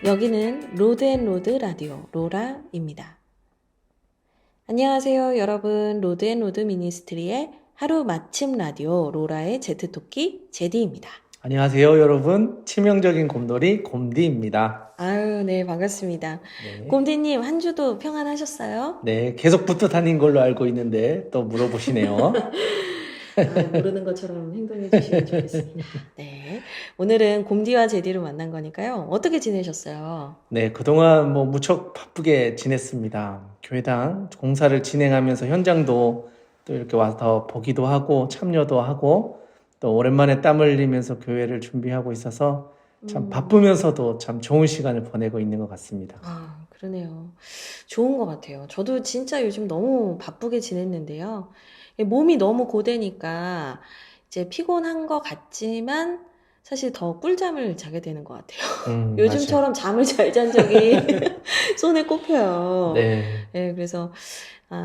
여기는 로드앤로드 라디오 로라입니다. 안녕하세요 여러분. 로드앤로드 미니스트리의 하루 마침 라디오 로라의 제트토끼 제디입니다. 안녕하세요 여러분. 치명적인 곰돌이 곰디입니다. 아유 네 반갑습니다. 네. 곰디님 한 주도 평안하셨어요? 네, 계속 붙듯한인 걸로 알고 있는데 또 물어보시네요. 모르는 것처럼 행동해 주시면 좋겠습니다. 네, 오늘은 곰디와 제디로 만난 거니까요. 어떻게 지내셨어요? 네, 그동안 무척 바쁘게 지냈습니다. 교회당 공사를 진행하면서 현장도 또 이렇게 와서 보기도 하고 참여도 하고 또 오랜만에 땀 흘리면서 교회를 준비하고 있어서 참 바쁘면서도 참 좋은 시간을 보내고 있는 것 같습니다. 아, 그러네요. 좋은 것 같아요. 저도 진짜 요즘 너무 바쁘게 지냈는데요. 몸이 너무 고되니까 이제 피곤한 것 같지만 사실 더 꿀잠을 자게 되는 것 같아요. 요즘처럼 잠을 잘 잔 적이 손에 꼽혀요. 네. 네, 그래서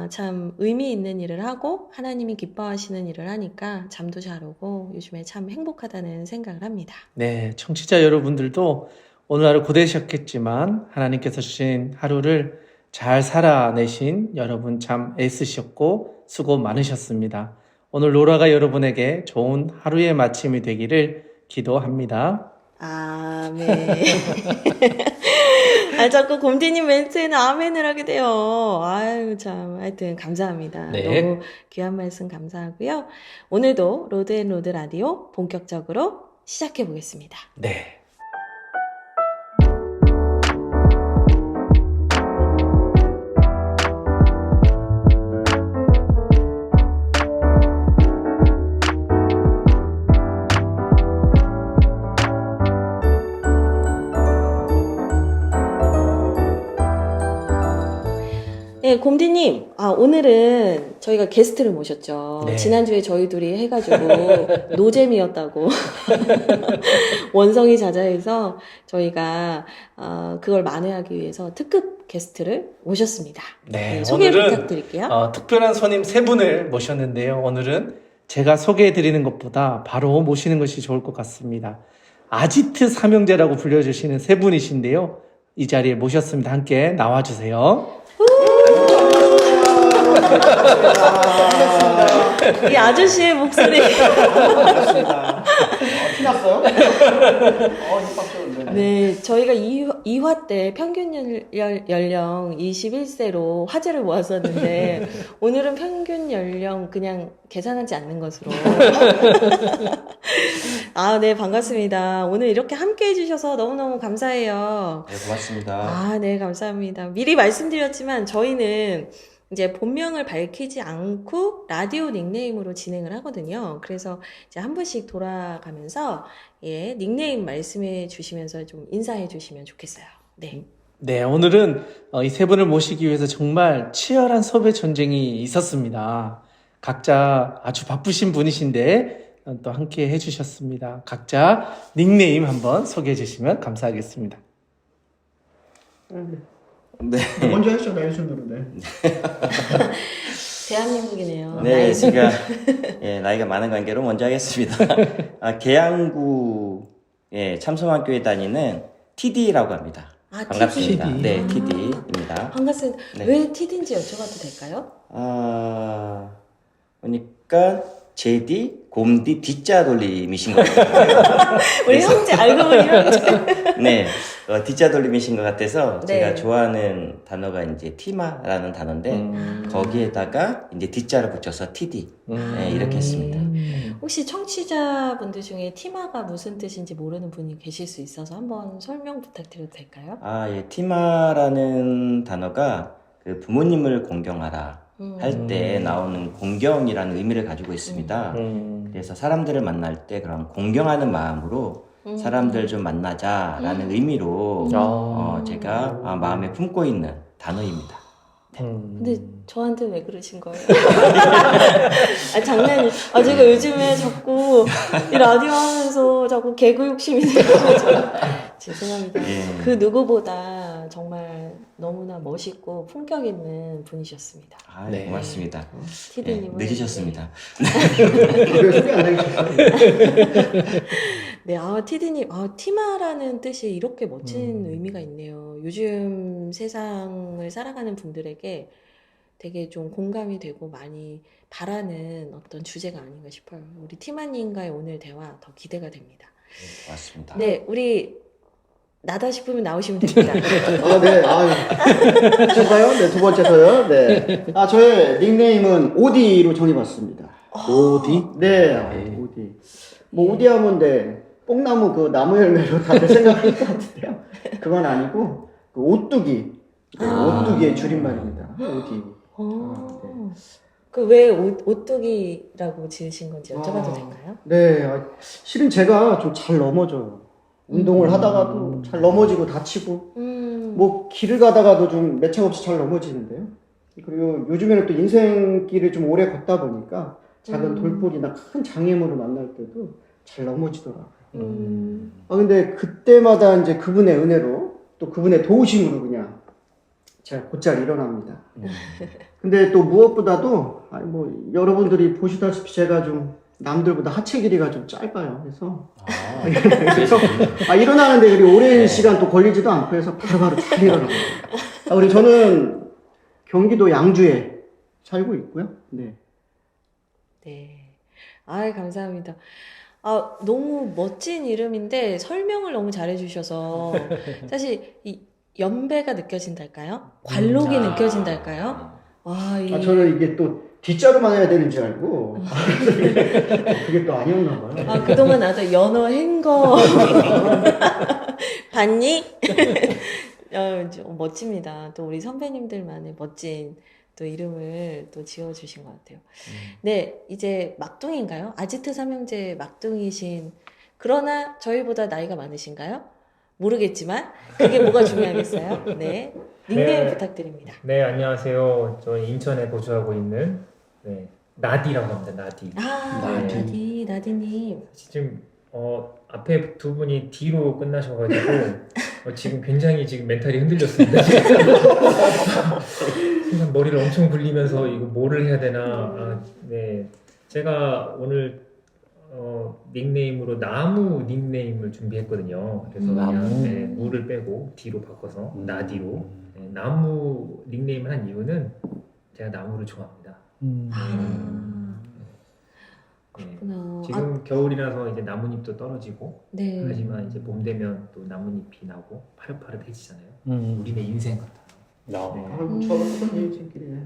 참 의미 있는 일을 하고 하나님이 기뻐하시는 일을 하니까 잠도 잘 오고 요즘에 참 행복하다는 생각을 합니다. 네, 청취자 여러분들도 오늘 하루 고되셨겠지만 하나님께서 주신 하루를 잘 살아내신 여러분 참 애쓰셨고 수고 많으셨습니다. 오늘 로라가 여러분에게 좋은 하루의 마침이 되기를 기도합니다. 아멘. 자꾸 곰디님 멘트에는 아멘을 하게 돼요. 아유, 참. 하여튼, 감사합니다. 네. 너무 귀한 말씀 감사하고요. 오늘도 로드앤로드 라디오 본격적으로 시작해 보겠습니다. 네. 네, 곰디님. 오늘은 저희가 게스트를 모셨죠. 네. 지난주에 저희 둘이 해가지고 노잼이었다고 원성이 자자해서 저희가 그걸 만회하기 위해서 특급 게스트를 모셨습니다. 네, 소개 오늘은 부탁드릴게요. 특별한 손님 세 분을 모셨는데요. 오늘은 제가 소개해드리는 것보다 바로 모시는 것이 좋을 것 같습니다. 아지트 삼형제라고 불려주시는 세 분이신데요. 이 자리에 모셨습니다. 함께 나와주세요. 이 아저씨의 목소리. 티났어요? 네, 저희가 2화 때 평균 연령 21세로 화제를 모았었는데 오늘은 평균 연령 그냥 계산하지 않는 것으로. 네, 반갑습니다. 오늘 이렇게 함께 해주셔서 너무너무 감사해요. 네, 고맙습니다. 네, 감사합니다. 미리 말씀드렸지만 저희는 이제 본명을 밝히지 않고 라디오 닉네임으로 진행을 하거든요. 그래서 이제 한 분씩 돌아가면서 닉네임 말씀해 주시면서 좀 인사해 주시면 좋겠어요. 네. 네, 오늘은 이 세 분을 모시기 위해서 정말 치열한 섭외 전쟁이 있었습니다. 각자 아주 바쁘신 분이신데 또 함께 해주셨습니다. 각자 닉네임 한번 소개해 주시면 감사하겠습니다. 네. 먼저 하셨잖아요, 순으로. 네. 대한민국이네요. 네, 제가 나이가 많은 관계로 먼저 하겠습니다. 계양구 참소망교에 다니는 TD라고 합니다. 반갑습니다. TD. 네, TD입니다. 반갑습니다. 네. 왜 TD인지 여쭤봐도 될까요? 보니까 제디, 곰디, D자 돌림이신 것 같아요. 우리 형제 알고 보니 형제. 네, D자 돌림이신 것 같아서 네. 제가 좋아하는 단어가 이제 티마라는 단어인데 거기에다가 이제 D자를 붙여서 TD 이렇게 했습니다. 혹시 청취자분들 중에 티마가 무슨 뜻인지 모르는 분이 계실 수 있어서 한번 설명 부탁드려도 될까요? 티마라는 단어가 그 부모님을 공경하라 할 때 나오는 공경이라는 의미를 가지고 있습니다. 그래서 사람들을 만날 때 그런 공경하는 마음으로 사람들 좀 만나자라는 의미로 제가 마음에 품고 있는 단어입니다. 근데 저한테 왜 그러신 거예요? 장난이. 제가 요즘에 자꾸 이 라디오 하면서 자꾸 개그 욕심이 생겨가지고 죄송합니다. 그 누구보다 정말 너무나 멋있고 품격 있는 분이셨습니다. 네. 고맙습니다. TD님은 늦으셨습니다. 왜 소개 안 해주셨어요? 네, TD님, 티마라는 뜻이 이렇게 멋진 음. 의미가 있네요. 요즘 세상을 살아가는 분들에게 되게 좀 공감이 되고 많이 바라는 어떤 주제가 아닌가 싶어요. 우리 티마님과의 오늘 대화 더 기대가 됩니다. 네, 고맙습니다. 네, 우리 나다 싶으면 나오시면 됩니다. 네. 제가요? 네, 두 번째서요. 네. 저의 닉네임은 오디로 정해봤습니다. 오디? 네, 오디. 뭐 오디 하면 뽕나무 그 나무 열매로 다들 생각할 것 같은데요. 그건 아니고 그 오뚜기. 네, 오뚜기의 줄임말입니다. 오디. 그 왜 오뚜기라고 지으신 건지 여쭤봐도 될까요? 네, 실은 제가 좀 잘 넘어져요. 운동을 하다가도 잘 넘어지고 다치고, 뭐 길을 가다가도 좀 매창 없이 잘 넘어지는데요. 그리고 요즘에는 또 인생길을 좀 오래 걷다 보니까 작은 돌볼이나 큰 장애물을 만날 때도 잘 넘어지더라고요. 근데 그때마다 이제 그분의 은혜로 또 그분의 도우심으로 그냥 제가 곧잘 일어납니다. 근데 또 무엇보다도 뭐 여러분들이 보시다시피 제가 좀 남들보다 하체 길이가 좀 짧아요. 그래서 일어나는데 그리 오랜 시간 또 걸리지도 않고 해서 바로바로 잘 일어납니다. 우리 저는 경기도 양주에 살고 있고요. 네. 네. 감사합니다. 너무 멋진 이름인데 설명을 너무 잘해주셔서 사실 이 연배가 느껴진달까요? 관록이 느껴진달까요? 저는 이게 또 뒷자루만 해야 되는 줄 알고 그게 또 아니었나 봐요. 그동안 나도 연어 헹거 봤니? 좀 멋집니다. 또 우리 선배님들만의 멋진 또 이름을 또 지어주신 것 같아요. 네, 이제 막둥이인가요? 아지트 삼형제 막둥이신, 그러나 저희보다 나이가 많으신가요? 모르겠지만 그게 뭐가 중요하겠어요? 네, 닉네임 부탁드립니다. 네, 안녕하세요. 저는 인천에 거주하고 있는 나디라고 합니다. 나디. 나디님. 지금 앞에 두 분이 D로 끝나셔가지고 지금 굉장히 지금 멘탈이 흔들렸습니다. 순간 머리를 엄청 굴리면서 이거 뭐를 해야 되나. 네, 제가 오늘 닉네임으로 나무 닉네임을 준비했거든요. 그래서 그냥 무를 빼고 D로 바꿔서 나디로 나무 닉네임을 한 이유는 제가 나무를 좋아합니다. 그렇구나. 지금 겨울이라서 이제 나뭇잎도 떨어지고 네. 하지만 이제 봄 되면 또 나뭇잎이 나고 파릇파릇해지잖아요. 우리네 인생 같아요. 저 같은 인생길이네.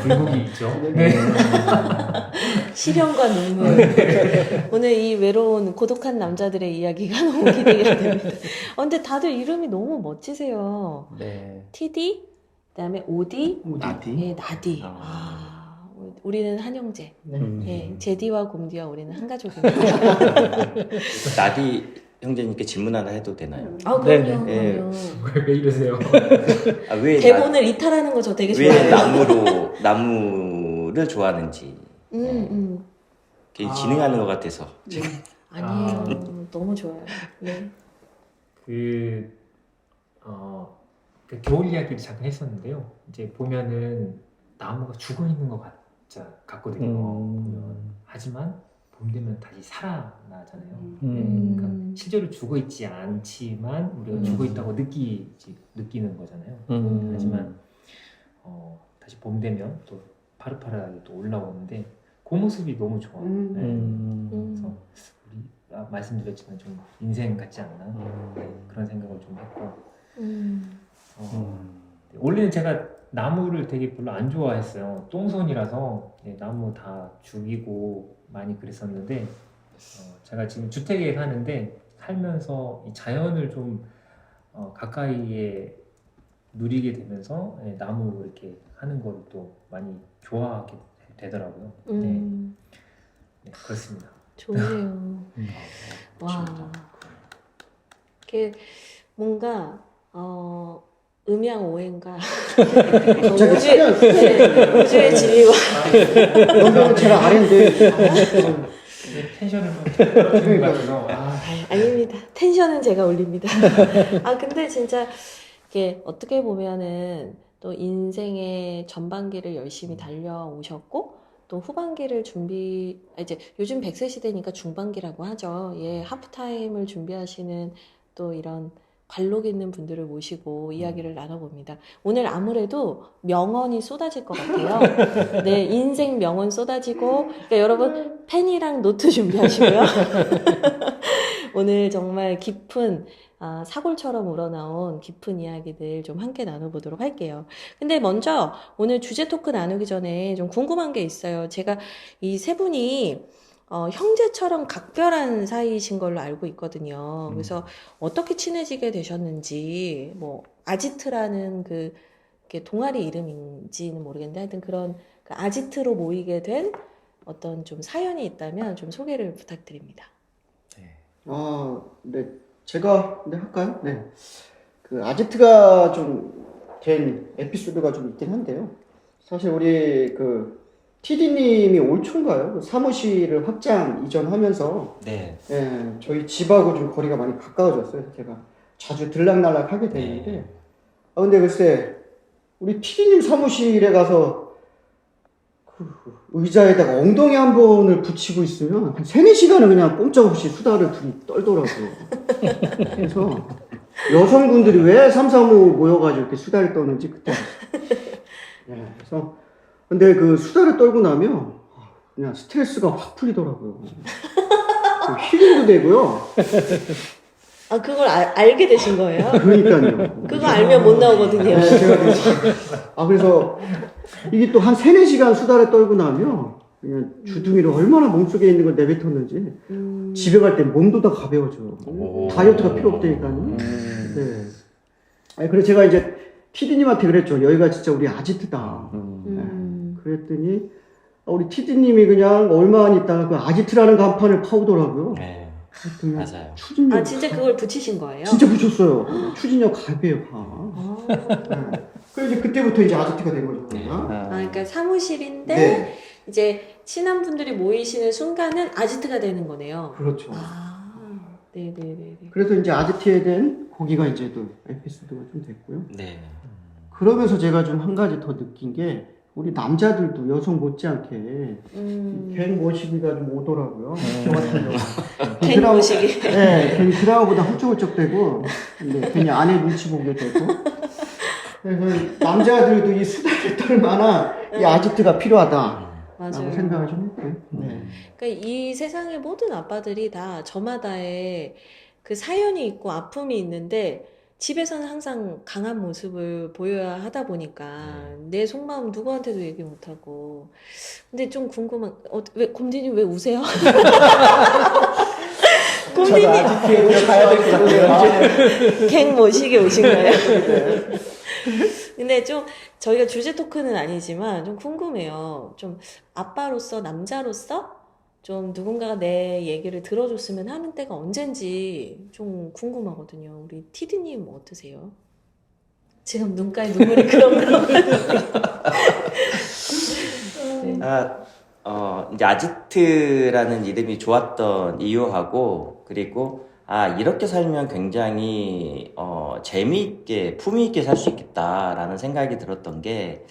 굴곡이 있죠. 시련과 눈물. 오늘 이 외로운 고독한 남자들의 이야기가 너무 기대가 됩니다. 근데 다들 이름이 너무 멋지세요. 네. TD, 그다음에 오디, 나디. 네, 나디. 우리는 한 형제. 네, 제디와 곰디와 우리는 한 가족입니다. 나디 형제님께 질문 하나 해도 되나요? 그럼요. 네. 그럼요. 왜 이러세요? 왜 대본을 이탈하는 거 저 되게 왜 좋아해요. 나무를 좋아하는지 진행하는 것 같아서 아니에요. 너무 좋아요. 네. 그 겨울 이야기를 잠깐 했었는데요. 이제 보면은 나무가 죽어 있는 것 같거든요. 보면. 하지만 봄 되면 다시 살아나잖아요. 그러니까 실제로 죽어 있지 않지만 우리가 죽어 있다고 느끼는 거잖아요. 하지만 다시 봄 되면 또 파릇파릇하게 또 올라오는데 그 모습이 너무 좋아요. 그래서 우리 말씀드렸지만 좀 인생 같지 않나 그런 생각을 좀 했고 원래는 제가 나무를 되게 별로 안 좋아했어요. 똥손이라서 나무 다 죽이고 많이 그랬었는데 제가 지금 주택에 사는데 살면서 이 자연을 좀 가까이에 누리게 되면서 나무 이렇게 하는 걸 또 많이 좋아하게 되더라고요. 네, 그렇습니다. 좋으세요. 와, 이게 뭔가 음양오행과 우주의 진리와 연배는 제가 아래인데 텐션을 좀 올리는 것 같아서 아닙니다. 텐션은 제가 올립니다. 근데 진짜 이게 어떻게 보면은 또 인생의 전반기를 열심히 달려오셨고 또 후반기를 이제 요즘 100세 시대니까 중반기라고 하죠. 예, 하프타임을 준비하시는 또 이런 관록 있는 분들을 모시고 이야기를 나눠봅니다. 오늘 아무래도 명언이 쏟아질 것 같아요. 네, 인생 명언 쏟아지고, 그러니까 여러분 펜이랑 노트 준비하시고요. 오늘 정말 깊은 사골처럼 우러나온 깊은 이야기들 좀 함께 나눠보도록 할게요. 근데 먼저 오늘 주제 토크 나누기 전에 좀 궁금한 게 있어요. 제가 이 세 분이 형제처럼 각별한 사이이신 걸로 알고 있거든요. 그래서 어떻게 친해지게 되셨는지, 뭐 아지트라는 이렇게 동아리 이름인지는 모르겠는데 하여튼 그런 그 아지트로 모이게 된 어떤 좀 사연이 있다면 좀 소개를 부탁드립니다. 네. 제가, 네, 할까요? 네. 그, 아지트가 좀 된 에피소드가 좀 있긴 한데요. 사실 우리 TD님이 올 초인가요? 사무실을 확장 이전하면서, 네. 예, 저희 집하고 좀 거리가 많이 가까워졌어요. 제가 자주 들락날락 하게 되는데. 네. 근데 글쎄, 우리 TD님 사무실에 가서 의자에다가 엉덩이 한 번을 붙이고 있으면 한 3-4시간은 그냥 꼼짝없이 수다를 둘이 떨더라고요. 그래서 여성분들이 왜 삼삼오오 모여가지고 이렇게 수다를 떠는지 그때 네, 그래서 근데 그 수다를 떨고 나면 그냥 스트레스가 확 풀리더라고요. 힐링도 되고요. 그걸 알게 되신 거예요? 그러니까요. 그거 알면 못 나오거든요. 네, 그래서 이게 또 한 3-4시간 수다를 떨고 나면 그냥 주둥이를 얼마나 몸속에 있는 걸 내뱉었는지 집에 갈 때 몸도 다 가벼워져. 다이어트가 필요 없다니까요. 네. 그래서 제가 이제 TD님한테 그랬죠. 여기가 진짜 우리 아지트다. 네. 그랬더니 우리 TD님이 그냥 얼마 안 있다가 그 아지트라는 간판을 파오더라고요. 네. 맞아요. 추진력. 진짜 그걸 붙이신 거예요? 진짜 붙였어요. 추진력 갈배요, 가. 네. 그래서 이제 그때부터 이제 아지트가 된 거죠. 네. 그러니까 사무실인데 네. 이제 친한 분들이 모이시는 순간은 아지트가 되는 거네요. 그렇죠. 네네네. 그래서 이제 아지트에 대한 거기가 이제 또 에피소드가 좀 됐고요. 네. 그러면서 제가 좀 한 가지 더 느낀 게 우리 남자들도 여성 못지않게 갱 모시기가 좀 오더라고요. 저 같은 경우. 갱 모시기. 네, 괜히 드라마보다 훌쩍훌쩍대고, 괜히 아내 눈치 보게 되고. 그래서 남자들도 이 수다를 떨 만한 이 아지트가 필요하다. 맞아요. 생각을 좀 했고요. 네. 그러니까 이 세상의 모든 아빠들이 다 저마다의 그 사연이 있고 아픔이 있는데 집에서는 항상 강한 모습을 보여야 하다 보니까 내 속마음 누구한테도 얘기 못하고. 근데 좀 궁금한, 왜 곰디님 왜 우세요? 곰디님 아지트에 가야 될 것 같아요. 갱 모시게 오신 거예요? 근데 좀 저희가 주제 토크는 아니지만 좀 궁금해요. 좀 아빠로서 남자로서 좀 누군가가 내 얘기를 들어줬으면 하는 때가 언젠지 좀 궁금하거든요. 우리 TD님 어떠세요? 지금 눈가에 눈물이 그렁그렁. 네. 이제 아지트라는 이름이 좋았던 이유하고, 그리고 이렇게 살면 굉장히 재미있게 품위있게 살 수 있겠다라는 생각이 들었던 게,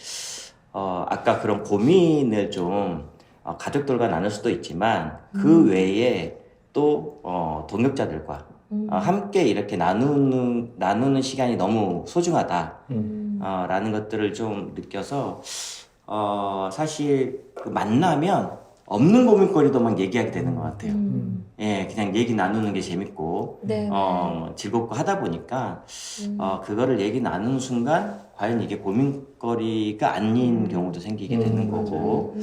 아까 그런 고민을 좀 가족들과 나눌 수도 있지만 그 외에 또 동역자들과 함께 이렇게 나누는 시간이 너무 소중하다 라는 것들을 좀 느껴서 사실 그 만나면 없는 고민거리도 막 얘기하게 되는 것 같아요. 예, 그냥 얘기 나누는 게 재밌고 네. 즐겁고 하다 보니까 그거를 얘기 나누는 순간 과연 이게 고민거리가 아닌 경우도 생기게 되는 거고,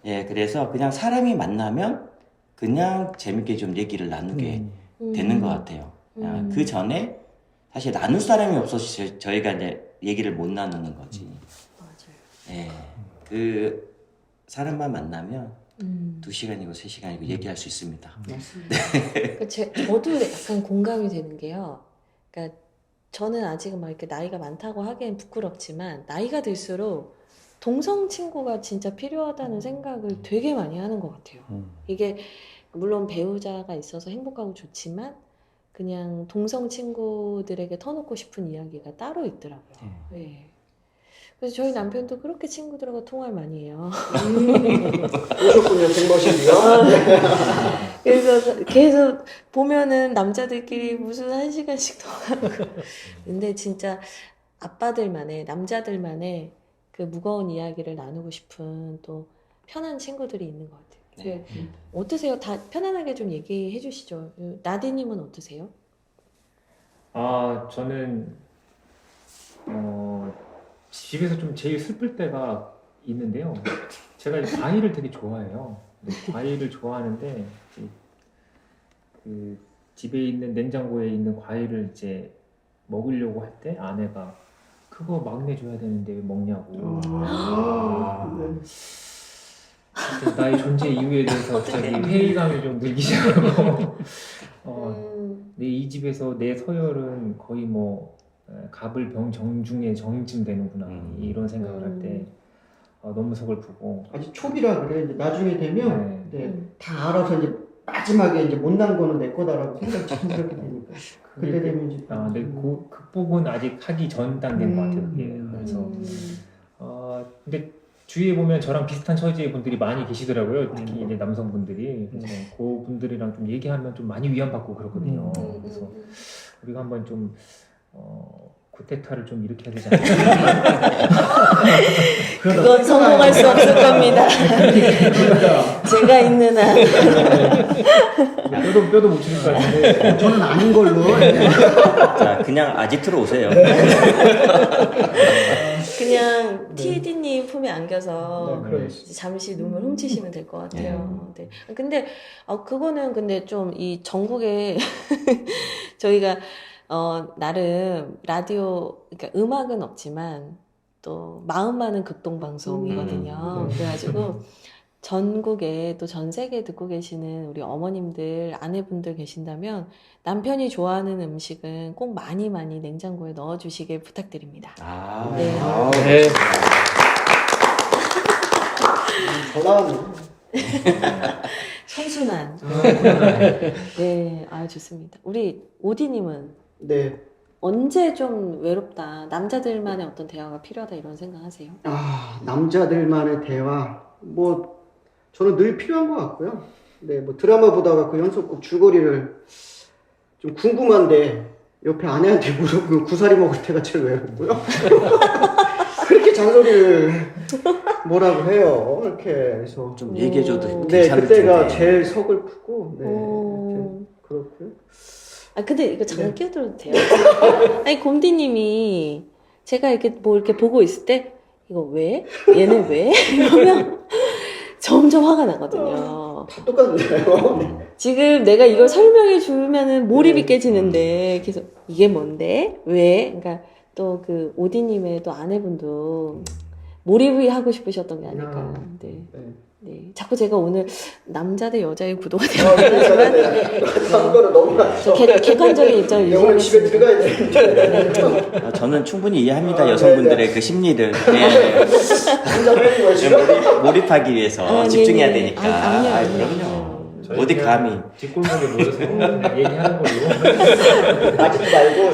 예, 그래서 그냥 사람이 만나면 그냥 재밌게 좀 얘기를 나누게 되는 것 같아요. 그 전에 사실 나눌 사람이 없어서 저희가 이제 얘기를 못 나누는 거지. 맞아요. 예, 그 사람만 만나면 2시간이고 3시간이고 얘기할 수 있습니다. 그러니까 저도 약간 공감이 되는 게요. 그러니까 저는 아직은 막 이렇게 나이가 많다고 하기엔 부끄럽지만 나이가 들수록 동성 친구가 진짜 필요하다는 생각을 되게 많이 하는 것 같아요. 이게 물론 배우자가 있어서 행복하고 좋지만 그냥 동성 친구들에게 터놓고 싶은 이야기가 따로 있더라고요. 네. 그래서 저희 남편도 그렇게 친구들하고 통화를 많이 해요. 오셨군요, 쟁머신이요. 그래서 계속 보면은 남자들끼리 무슨 1시간씩 통화하고. 근데 진짜 아빠들만의, 남자들만의 그 무거운 이야기를 나누고 싶은 또 편한 친구들이 있는 것 같아요. 네. 어떠세요? 다 편안하게 좀 얘기해 주시죠. 나디님은 어떠세요? 저는 집에서 좀 제일 슬플 때가 있는데요. 제가 이제 과일을 되게 좋아해요. 과일을 좋아하는데 이제 그 집에 있는 냉장고에 있는 과일을 이제 먹으려고 할 때 아내가 그거 막내 줘야 되는데 왜 먹냐고. 나의 존재 이유에 대해서 갑자기 회의감이 좀 들기 시작하고 내 이 집에서 내 서열은 거의 뭐 갑을 병 정중에 정쯤 되는구나 이런 생각을 할 때 너무 서글프고 아직 초기라 그래. 이제 나중에 되면 네. 네, 다 알아서 이제 마지막에 이제 못난 거는 내 거다라고 생각 자연스럽게 되니까. 그때 되면 이제 근데 그 극복은 아직 하기 전 단계인 것 같아요. 그게. 그래서 근데 주위에 보면 저랑 비슷한 처지의 분들이 많이 계시더라고요. 특히 이제 남성분들이. 그래서 그 분들이랑 좀 얘기하면 좀 많이 위안받고 그렇거든요. 그래서 우리가 한번 좀 쿠데타를 좀 일으켜야 되지 않을까. 그건 성공할 수 없을 겁니다. 제가 있는 한. 뼈도 못 치는 것 같은데. 저는 아닌 걸로. 자, 그냥 아지트로 오세요. 그냥 TD님 품에 안겨서 네. 이제 잠시 눈물 훔치시면 될 것 같아요. 네. 근데 그거는 근데 좀 이 전국에 저희가 나름 라디오 그러니까 음악은 없지만 또 마음만은 극동방송이거든요. 그래가지고 전국에 또 전 세계에 듣고 계시는 우리 어머님들, 아내분들 계신다면 남편이 좋아하는 음식은 꼭 많이 많이 냉장고에 넣어주시길 부탁드립니다. 네. 네. 전화는 선순환. 네, 좋습니다. 우리 오디님은 네. 언제 좀 외롭다, 남자들만의 어떤 대화가 필요하다 이런 생각하세요? 남자들만의 대화. 뭐 저는 늘 필요한 것 같고요. 네, 뭐 드라마 보다가 그 연속곡 줄거리를 좀 궁금한데 옆에 아내한테 물어보면 구사리 먹을 때가 제일 외롭고요. 그렇게 잔소리를 뭐라고 해요. 이렇게 해서 좀 얘기해줘도 네, 괜찮을 그때가 텐데. 제일 서글프고 네, 오. 그렇고요. 근데 이거 잠깐 끼어들어도 돼요? 아니, 곰디님이 제가 이렇게 뭐 이렇게 보고 있을 때 이거 왜? 얘는 왜? 이러면 점점 화가 나거든요. 다 똑같은데요. 지금 내가 이걸 설명해 주면은 몰입이 깨지는데 계속 이게 뭔데? 왜? 그러니까 또 그 오디님의 또 아내분도 몰입이 하고 싶으셨던 게 아닐까. 네. 네. 자꾸 제가 오늘 남자 대 여자의 구도가 되었지만 한 거는 너무나 객관적인 입장을 오늘 집에 유지하겠습니다. 들어가야 되는데 저는 충분히 이해합니다. 여성분들의 그 심리를. 네. 혼자 빼는 거예요 지금. 몰입하기 위해서 집중해야 되니까. 아니요. 그럼요. 어디 감히. 뒷골목에 모여서 그냥 얘기하는 걸로. 아직도 말고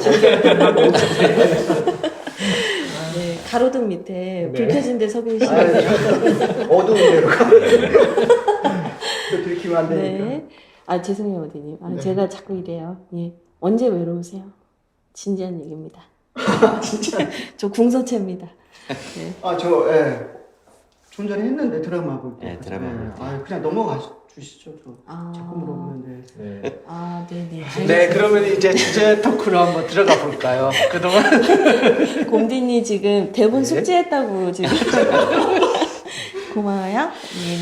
네, 가로등 밑에 불 네. 켜진 데 서 계시면 어두운 데로 들키면 안 되니까. 네. 죄송해요, 어디님. 네. 제가 자꾸 이래요. 예. 언제 외로우세요? 진지한 얘기입니다. 진짜. 저 궁서체입니다. 네. 좀 전에 했는데 드라마 볼 때. 네, 드라마 볼 때. 그냥 넘어가 주시죠. 자꾸 물어보는데. 네. 네네. 네, 그러면 이제 주제 토크로 한번 들어가 볼까요? 그동안 곰디님 지금 대본 네. 숙지했다고 지금. 고마워요.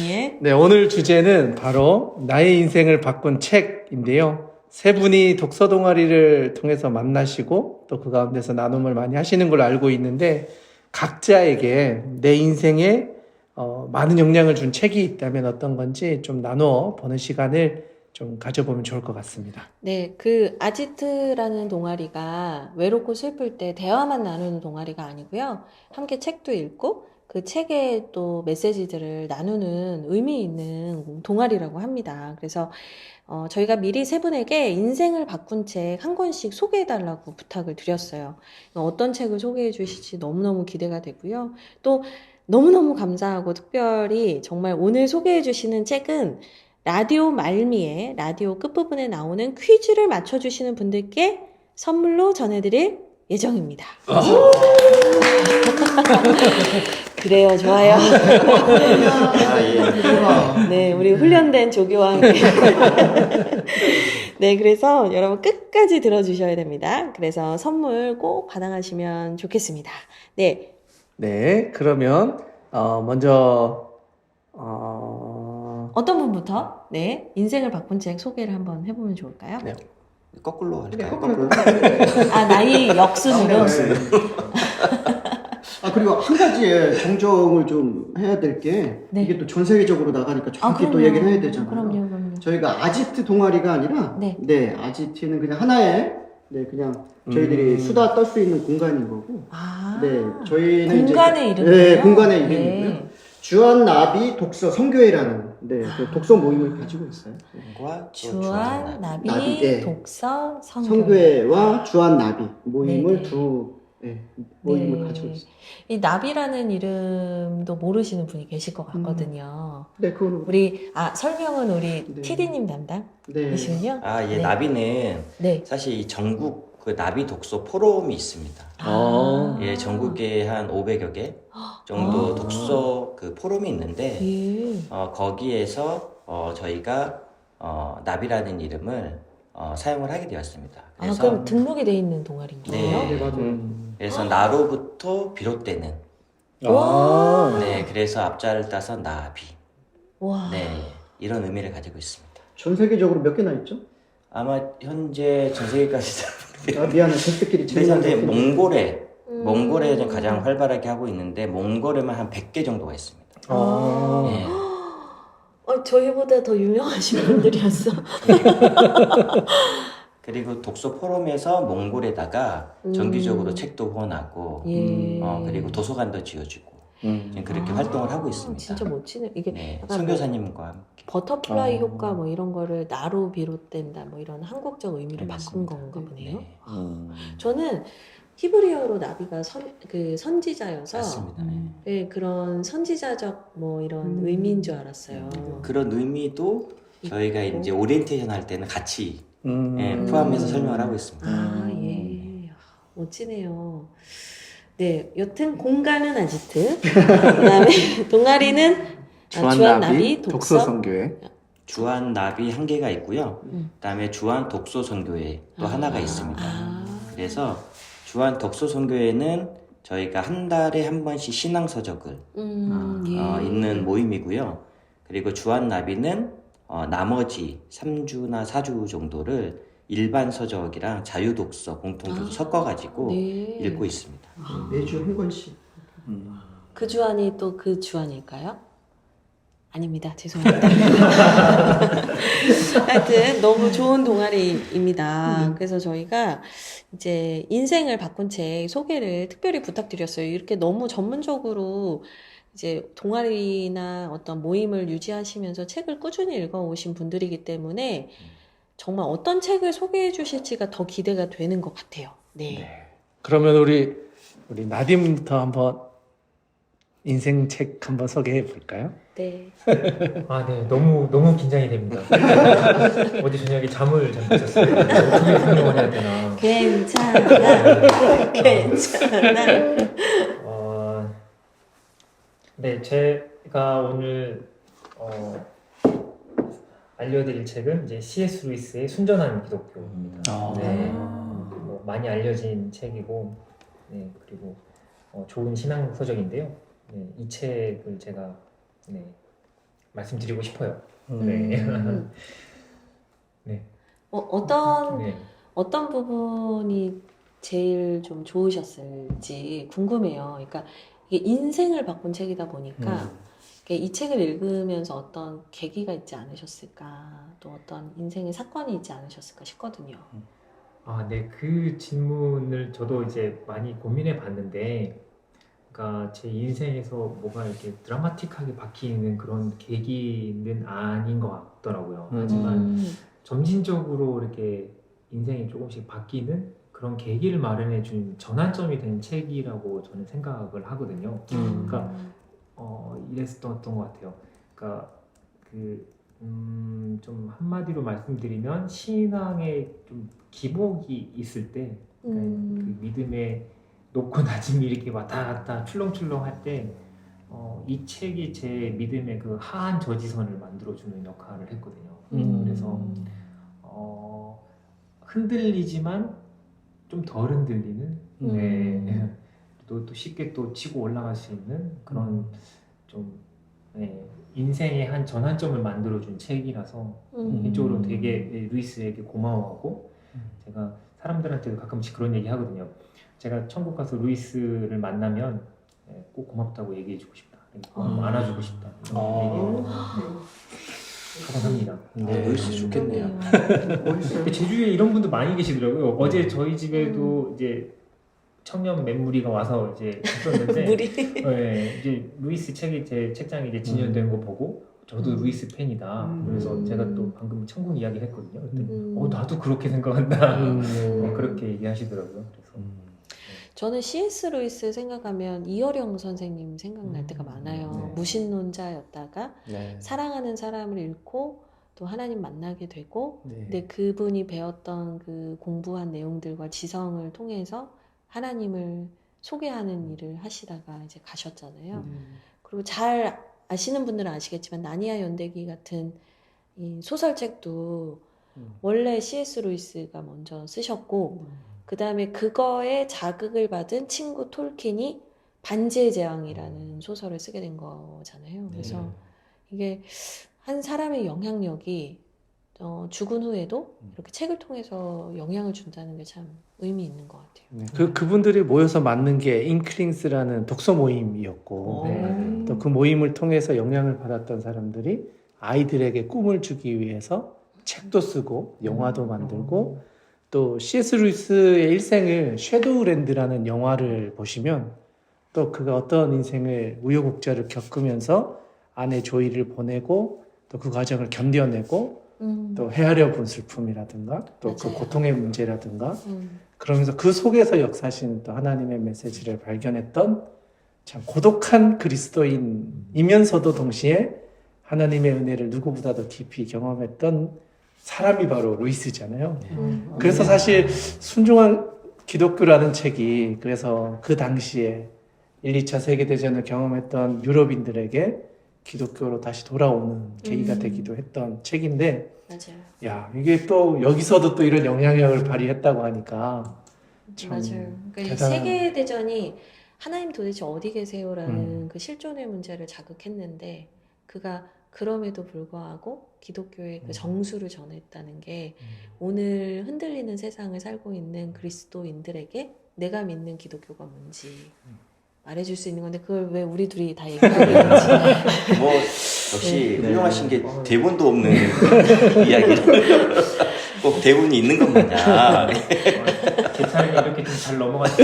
예. 네, 오늘 주제는 바로 나의 인생을 바꾼 책인데요. 세 분이 독서 동아리를 통해서 만나시고 또 그 가운데서 나눔을 많이 하시는 걸로 알고 있는데 각자에게 내 인생에 많은 영향을 준 책이 있다면 어떤 건지 좀 나누어 보는 시간을 좀 가져보면 좋을 것 같습니다. 네, 그 아지트라는 동아리가 외롭고 슬플 때 대화만 나누는 동아리가 아니고요. 함께 책도 읽고 그 책의 또 메시지들을 나누는 의미 있는 동아리라고 합니다. 그래서 저희가 미리 세 분에게 인생을 바꾼 책 한 권씩 소개해달라고 부탁을 드렸어요. 어떤 책을 소개해 주실지 너무너무 기대가 되고요. 또 너무너무 감사하고 특별히 정말 오늘 소개해 주시는 책은 라디오 말미에 라디오 끝부분에 나오는 퀴즈를 맞춰주시는 분들께 선물로 전해드릴 예정입니다. 그래요, 좋아요. 아, 예. 네, 우리 훈련된 조교와 함께. 네, 그래서 여러분 끝까지 들어주셔야 됩니다. 그래서 선물 꼭 받아가시면 좋겠습니다. 네. 네, 그러면 먼저 어떤 분부터? 네, 인생을 바꾼 책 소개를 한번 해보면 좋을까요? 네. 거꾸로 할까요? 거꾸로. 아, 나이 역순으로? 그리고 한 가지의 정정을 좀 해야 될 게 네. 이게 또 전 세계적으로 나가니까 정확히 또 그럼요. 얘기를 해야 되잖아요. 그럼요. 저희가 아지트 동아리가 아니라 네. 아지트는 그냥 하나의 그냥 저희들이 수다 떨 수 있는 공간인 거고 아, 네, 저희는 공간의 이제, 이름이에요? 네, 공간의 네. 이름이고요. 주한 나비 독서 선교회라는 그 독서 모임을 가지고 있어요. 주한 나비 나비, 예. 독서 선교회. 선교회와 주한 나비 모임을 네네. 두 모임을 네. 가지고 있어요. 이 나비라는 이름도 모르시는 분이 계실 것 같거든요. 네, 그거는 설명은 우리 네. TD님 담당이시군요. 아, 예, 네. 나비는 네. 사실 이 전국 그 나비 독서 포럼이 있습니다. 예, 전국에 한 500여 개 정도 독서 그 포럼이 있는데 예. 거기에서 저희가 나비라는 이름을 사용을 하게 되었습니다. 그래서 그럼 등록이 돼 있는 동아리인 거예요? 네. 네, 맞아요. 그래서 나로부터 비롯되는 네, 그래서 앞자를 따서 나비. 와. 네, 이런 의미를 가지고 있습니다. 전 세계적으로 몇 개나 있죠? 아마 현재 전 세계까지 미안해, 저희끼리 근데 현재 몽골에 음. 좀 가장 활발하게 하고 있는데 몽골에만 한 100개 정도가 있습니다. 예. 저희보다 더 유명하신 분들이었어. 그리고 독서 포럼에서 몽골에다가 정기적으로 책도 후원하고 예. 그리고 도서관도 지어주고 지금 그렇게 활동을 하고 있습니다. 진짜 멋지네. 이게 네, 약간 선교사님과 함께. 버터플라이 효과 뭐 이런 거를 나로 비롯된다 뭐 이런 한국적 의미를 네, 바꾼 맞습니다. 건가 보네요. 네. 저는 히브리어로 나비가 선지자여서 맞습니다. 네. 네, 그런 선지자적 뭐 이런 의미인 줄 알았어요. 그런 의미도 저희가 있고. 이제 오리엔테이션 할 때는 같이 포함해서 설명을 하고 있습니다. 예. 멋지네요. 네, 여튼 공간은 아지트. 그다음에 동아리는 주한나비 독서 독서선교회. 주한 나비 한 개가 있고요. 그다음에 주한 독서 선교회 또 하나가 있습니다. 그래서 주한 독서 선교회는 저희가 한 달에 한 번씩 신앙 서적을 읽는 모임이고요. 그리고 주한 나비는 나머지 3주나 4주 정도를 일반 서적이랑 자유 독서, 공통 독서 섞어가지고 읽고 있습니다. 매주 한 권씩. 그 주안이 또 그 주안일까요? 아닙니다. 죄송합니다. 하여튼 너무 좋은 동아리입니다. 그래서 저희가 이제 인생을 바꾼 책 소개를 특별히 부탁드렸어요. 이렇게 너무 전문적으로 이제 동아리나 어떤 모임을 유지하시면서 책을 꾸준히 읽어오신 분들이기 때문에 정말 어떤 책을 소개해 주실지가 더 기대가 되는 것 같아요. 네. 그러면 우리 나딤부터 한번 인생 책 한번 소개해 볼까요? 네. 네, 너무 긴장이 됩니다. 어제 저녁에 잠을 잘 못 잤어요. 어떻게 설명을 해야 되나. 괜찮아. 괜찮아. 네, 제가 오늘 알려드릴 책은 이제 C.S. 루이스의 순전한 기독교입니다. 네, 뭐 많이 알려진 책이고, 네, 그리고 좋은 신앙 서적인데요. 네, 이 책을 제가 말씀드리고 싶어요. 네. 네. 어떤 부분이 제일 좀 좋으셨을지 궁금해요. 그러니까 이게 인생을 바꾼 책이다 보니까 이 책을 읽으면서 어떤 계기가 있지 않으셨을까, 또 어떤 인생의 사건이 있지 않으셨을까 싶거든요. 네, 그 질문을 저도 이제 많이 고민해 봤는데, 그러니까 제 인생에서 뭐가 이렇게 드라마틱하게 바뀌는 그런 계기는 아닌 것 같더라고요. 하지만 점진적으로 이렇게 인생이 조금씩 바뀌는 그런 계기를 마련해 준 전환점이 된 책이라고 저는 생각을 하거든요. 그러니까 이랬었던 것 같아요. 그러니까 좀 한마디로 말씀드리면 신앙에 좀 기복이 있을 때, 그러니까 그 믿음의 높고 낮음이 이렇게 왔다 갔다 출렁출렁 할 때, 이 책이 제 믿음의 그 하한 저지선을 만들어주는 역할을 했거든요. 그래서 흔들리지만 좀 덜 흔들리는, 네. 또 쉽게 또 치고 올라갈 수 있는 그런 좀 인생의 한 전환점을 만들어준 책이라서 개인적으로 되게 루이스에게 고마워하고, 제가 사람들한테도 가끔씩 그런 얘기 하거든요. 제가 천국 가서 루이스를 만나면 꼭 고맙다고 얘기해주고 싶다, 안아주고 싶다, 이런 얘기를 하곤 합니다. 네, 루이스 좋겠네요. 제주에 이런 분도 많이 계시더라고요. 어제 저희 집에도 이제 청년 맹무리가 와서 이제 있었는데, 무리. 이제 루이스 책이 제 책장에 이제 진열된 거 보고 저도 루이스 팬이다. 그래서 제가 또 방금 천국 이야기를 했거든요. 그랬더니 나도 그렇게 생각한다. 그렇게 얘기하시더라고요. 그래서 저는 C.S. 루이스 생각하면 이어령 선생님 생각날 때가 많아요. 네. 무신론자였다가 네. 사랑하는 사람을 잃고 또 하나님 만나게 되고, 네. 근데 그분이 배웠던 그 공부한 내용들과 지성을 통해서 하나님을 소개하는 일을 하시다가 이제 가셨잖아요. 그리고 잘 아시는 분들은 아시겠지만 나니아 연대기 같은 이 소설책도 원래 C.S. 루이스가 먼저 쓰셨고, 그 다음에 그거에 자극을 받은 친구 톨킨이 반지의 제왕이라는 소설을 쓰게 된 거잖아요. 그래서 이게 한 사람의 영향력이 죽은 후에도 이렇게 책을 통해서 영향을 준다는 게 참 의미 있는 것 같아요. 네. 그분들이 모여서 만든 게 잉크링스라는 독서 모임이었고, 네. 또 그 모임을 통해서 영향을 받았던 사람들이 아이들에게 꿈을 주기 위해서 책도 쓰고 영화도 만들고, 또 C.S. 루이스의 일생을 섀도우랜드라는 영화를 보시면 또 그가 어떤 인생을 우여곡절을 겪으면서 아내 조이를 보내고 또 그 과정을 견뎌내고 또 헤아려 본 슬픔이라든가 또 그 맞아요. 고통의 문제라든가 그러면서 그 속에서 역사하시는 또 하나님의 메시지를 발견했던 참 고독한 그리스도인이면서도 동시에 하나님의 은혜를 누구보다도 깊이 경험했던 사람이 바로 루이스잖아요. 그래서 사실 순종한 기독교라는 책이 그래서 그 당시에 1, 2차 세계대전을 경험했던 유럽인들에게 기독교로 다시 돌아오는 계기가 되기도 했던 책인데, 맞아요. 야, 이게 또 여기서도 또 이런 영향력을 발휘했다고 하니까 참 맞아요. 그러니까 이 대단한- 세계대전이 하나님 도대체 어디 계세요라는 그 실존의 문제를 자극했는데, 그가 그럼에도 불구하고 기독교의 그 정수를 전했다는 게 오늘 흔들리는 세상을 살고 있는 그리스도인들에게 내가 믿는 기독교가 뭔지 말해줄 수 있는 건데, 그걸 왜 우리 둘이 다 얘기하고 있는지. 뭐 역시 훌륭하신 게 대본도 없는 이야기를 꼭 대본이 있는 것 마냥. 제 차례가 이렇게 좀 잘 넘어가니까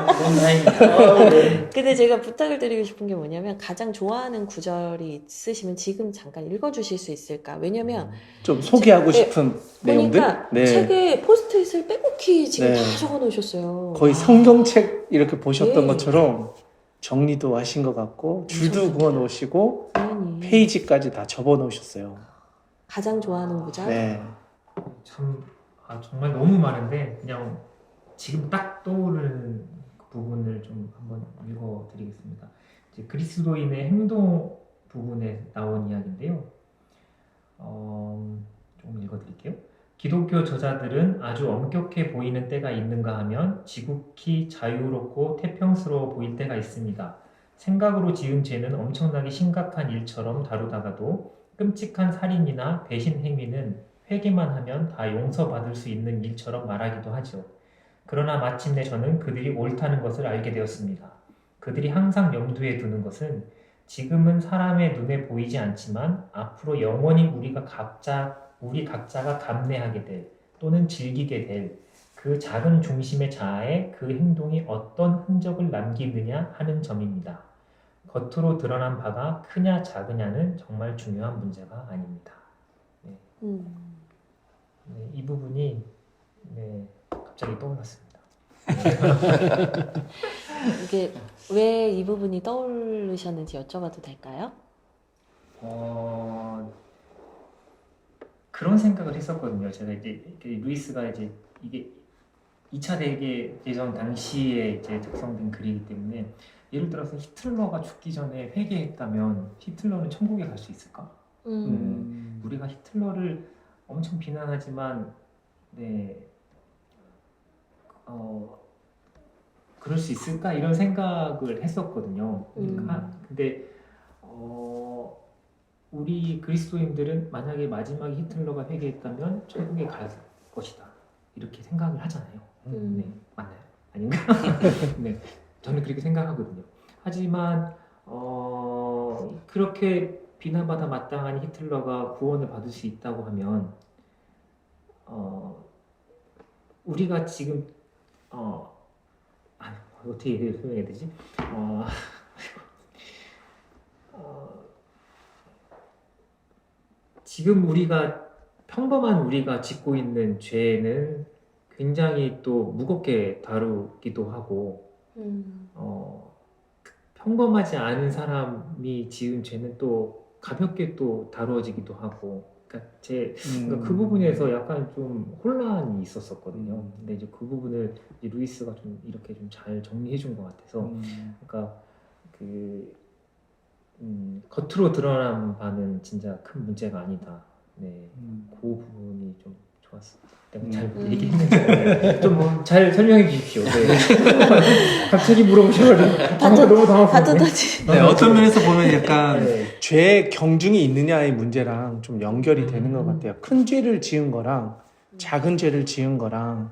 너무 다행이다. 근데 제가 부탁을 드리고 싶은 게 뭐냐면, 가장 좋아하는 구절이 있으시면 지금 잠깐 읽어주실 수 있을까? 왜냐면 좀 소개하고 네, 싶은 내용들? 보니까 네. 책에 포스트잇을 빼곡히 지금 네. 다 적어 놓으셨어요. 거의 성경책 이렇게 보셨던 네. 것처럼 정리도 하신 것 같고 줄도 그어 놓으시고 당연히. 페이지까지 다 접어 놓으셨어요. 가장 좋아하는 구절? 네. 참 정말 너무 많은데 그냥 지금 딱 떠오르는 그 부분을 좀 한번 읽어드리겠습니다. 이제 그리스도인의 행동 부분에 나온 이야기인데요. 좀 읽어드릴게요. 기독교 저자들은 아주 엄격해 보이는 때가 있는가 하면 지극히 자유롭고 태평스러워 보일 때가 있습니다. 생각으로 지은 죄는 엄청나게 심각한 일처럼 다루다가도 끔찍한 살인이나 배신 행위는 회개만 하면 다 용서받을 수 있는 일처럼 말하기도 하죠. 그러나 마침내 저는 그들이 옳다는 것을 알게 되었습니다. 그들이 항상 염두에 두는 것은 지금은 사람의 눈에 보이지 않지만 앞으로 영원히 우리 각자가 감내하게 될 또는 즐기게 될 그 작은 중심의 자아에 그 행동이 어떤 흔적을 남기느냐 하는 점입니다. 겉으로 드러난 바가 크냐 작으냐는 정말 중요한 문제가 아닙니다. 네. 네, 이 부분이 네, 갑자기 떠올랐습니다. 이게 왜 이 부분이 떠오르셨는지 여쭤봐도 될까요? 그런 생각을 했었거든요. 제가 이제 루이스가 이제 이게 2차 대계 대전 당시에 이제 작성된 글이기 때문에 예를 들어서 히틀러가 죽기 전에 회개했다면 히틀러는 천국에 갈 수 있을까? 우리가 히틀러를 엄청 비난하지만 네, 그럴 수 있을까? 이런 생각을 했었거든요. 근데 우리 그리스도인들은 만약에 마지막에 히틀러가 회개했다면 천국에 갈 것이다. 이렇게 생각을 하잖아요. 네, 맞나요? 아닌가? 네, 저는 그렇게 생각하거든요. 하지만 그렇게 비난받아 마땅한 히틀러가 구원을 받을 수 있다고 하면 우리가 지금 어떻게 설명해야 되지? 지금 평범한 우리가 짓고 있는 죄는 굉장히 또 무겁게 다루기도 하고 평범하지 않은 사람이 지은 죄는 또 가볍게 또 다루어지기도 하고 그러니까 그 부분에서 약간 좀 혼란이 있었었거든요. 근데 이제 그 부분을 이제 루이스가 좀 이렇게 좀 잘 정리해 준 것 같아서 그러니까 겉으로 드러난 바는 진짜 큰 문제가 아니다. 네, 그 부분이 좀 좋았어요. 내가 잘 얘기했는지 좀 잘 설명해 주십시오. 네. 갑자기 물어보셔가지고 너무 당황스러워. 네, 어떤 면에서 보면 약간 네. 죄의 경중이 있느냐의 문제랑 좀 연결이 되는 것 같아요. 큰 죄를 지은 거랑 작은 죄를 지은 거랑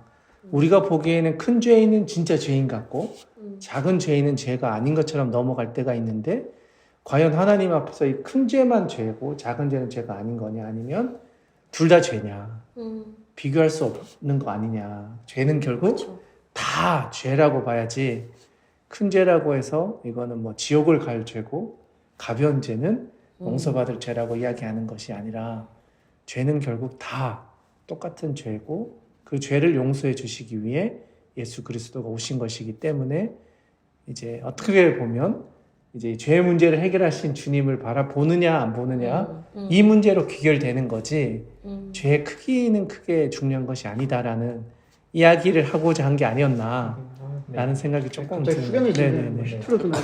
우리가 보기에는 큰 죄인은 진짜 죄인 같고 작은 죄인은 죄가 아닌 것처럼 넘어갈 때가 있는데 과연 하나님 앞에서 이 큰 죄만 죄고 작은 죄는 죄가 아닌 거냐 아니면 둘 다 죄냐 비교할 수 없는 거 아니냐. 죄는 결국 그렇죠. 다 죄라고 봐야지 큰 죄라고 해서 이거는 뭐 지옥을 갈 죄고 가벼운 죄는 용서받을 죄라고 이야기하는 것이 아니라 죄는 결국 다 똑같은 죄고 그 죄를 용서해 주시기 위해 예수 그리스도가 오신 것이기 때문에 이제 어떻게 보면 이제 죄의 문제를 해결하신 주님을 바라보느냐 안 보느냐 이 문제로 귀결되는 거지 죄의 크기는 크게 중요한 것이 아니다라는 이야기를 하고자 한 게 아니었나 라는 생각이 조금 갑자기 후련해지네. 네네네. 히틀러도 나고.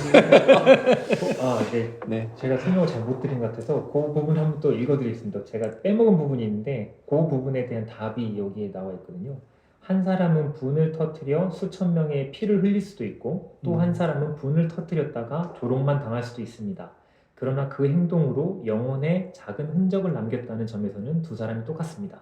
네. 네. 제가 설명을 잘 못 드린 것 같아서 그 부분 한번 또 읽어드리겠습니다. 제가 빼먹은 부분이 있는데 그 부분에 대한 답이 여기에 나와 있거든요. 한 사람은 분을 터뜨려 수천 명의 피를 흘릴 수도 있고 또 한 사람은 분을 터뜨렸다가 조롱만 당할 수도 있습니다. 그러나 그 행동으로 영혼에 작은 흔적을 남겼다는 점에서는 두 사람이 똑같습니다.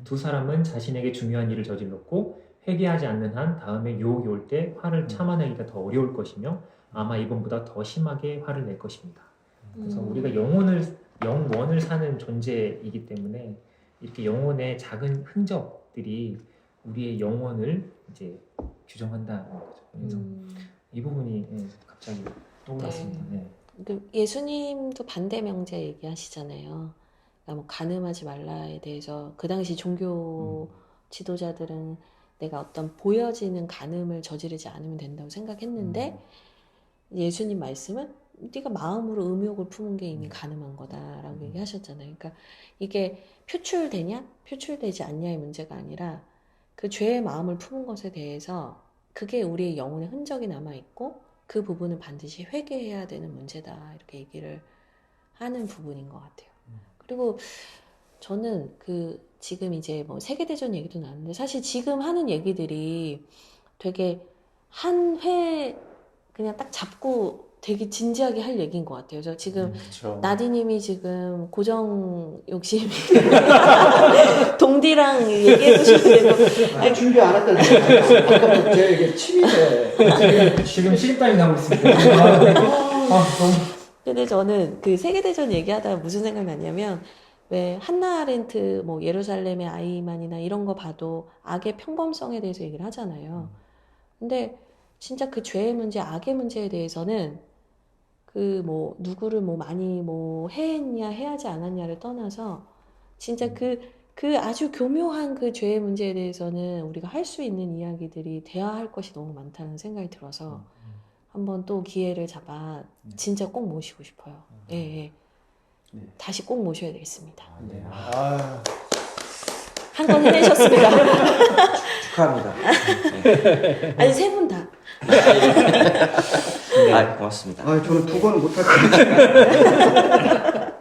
두 사람은 자신에게 중요한 일을 저질렀고 회개하지 않는 한 다음에 유혹이 올 때 화를 참아내기가 더 어려울 것이며 아마 이번보다 더 심하게 화를 낼 것입니다. 그래서 우리가 영원을 사는 존재이기 때문에 이렇게 영혼의 작은 흔적들이 우리의 영혼을 이제 규정한다는 거죠. 그래서 이 부분이 갑자기 떠올랐습니다. 네. 예수님도 반대 명제 얘기하시잖아요. 그러니까 뭐 가늠하지 말라에 대해서 그 당시 종교 지도자들은 내가 어떤 보여지는 간음을 저지르지 않으면 된다고 생각했는데 예수님 말씀은 네가 마음으로 음욕을 품은 게 이미 간음한 거다라고 얘기하셨잖아요. 그러니까 이게 표출되냐 표출되지 않냐의 문제가 아니라 그 죄의 마음을 품은 것에 대해서 그게 우리의 영혼의 흔적이 남아있고 그 부분은 반드시 회개해야 되는 문제다 이렇게 얘기를 하는 부분인 것 같아요. 그리고 저는 지금 이제 뭐 세계대전 얘기도 나왔는데 사실 지금 하는 얘기들이 되게 한 회 그냥 딱 잡고 되게 진지하게 할 얘기인 것 같아요. 저 지금 그렇죠. 나디님이 지금 고정 욕심이 동디랑 얘기해보시면 되고 준비 안 했다는 거예요. 아까부터 이게 침이네. 지금 식은땀이 나고 있습니다. 근데 저는 그 세계대전 얘기하다가 무슨 생각이 났냐면 왜 한나 아렌트 뭐 예루살렘의 아이만이나 이런 거 봐도 악의 평범성에 대해서 얘기를 하잖아요. 근데 진짜 그 죄의 문제, 악의 문제에 대해서는 그 뭐 누구를 뭐 많이 뭐 해했냐 해하지 않았냐를 떠나서 진짜 그 아주 교묘한 그 죄의 문제에 대해서는 우리가 할 수 있는 이야기들이 대화할 것이 너무 많다는 생각이 들어서 한번 또 기회를 잡아 진짜 꼭 모시고 싶어요. 예, 예. 네. 다시 꼭 모셔야 되겠습니다. 네. 한 건 해내셨습니다. 축하합니다. 아니 세 분 다. 아, 고맙습니다. 저는 두 번은 못할 것 같아요.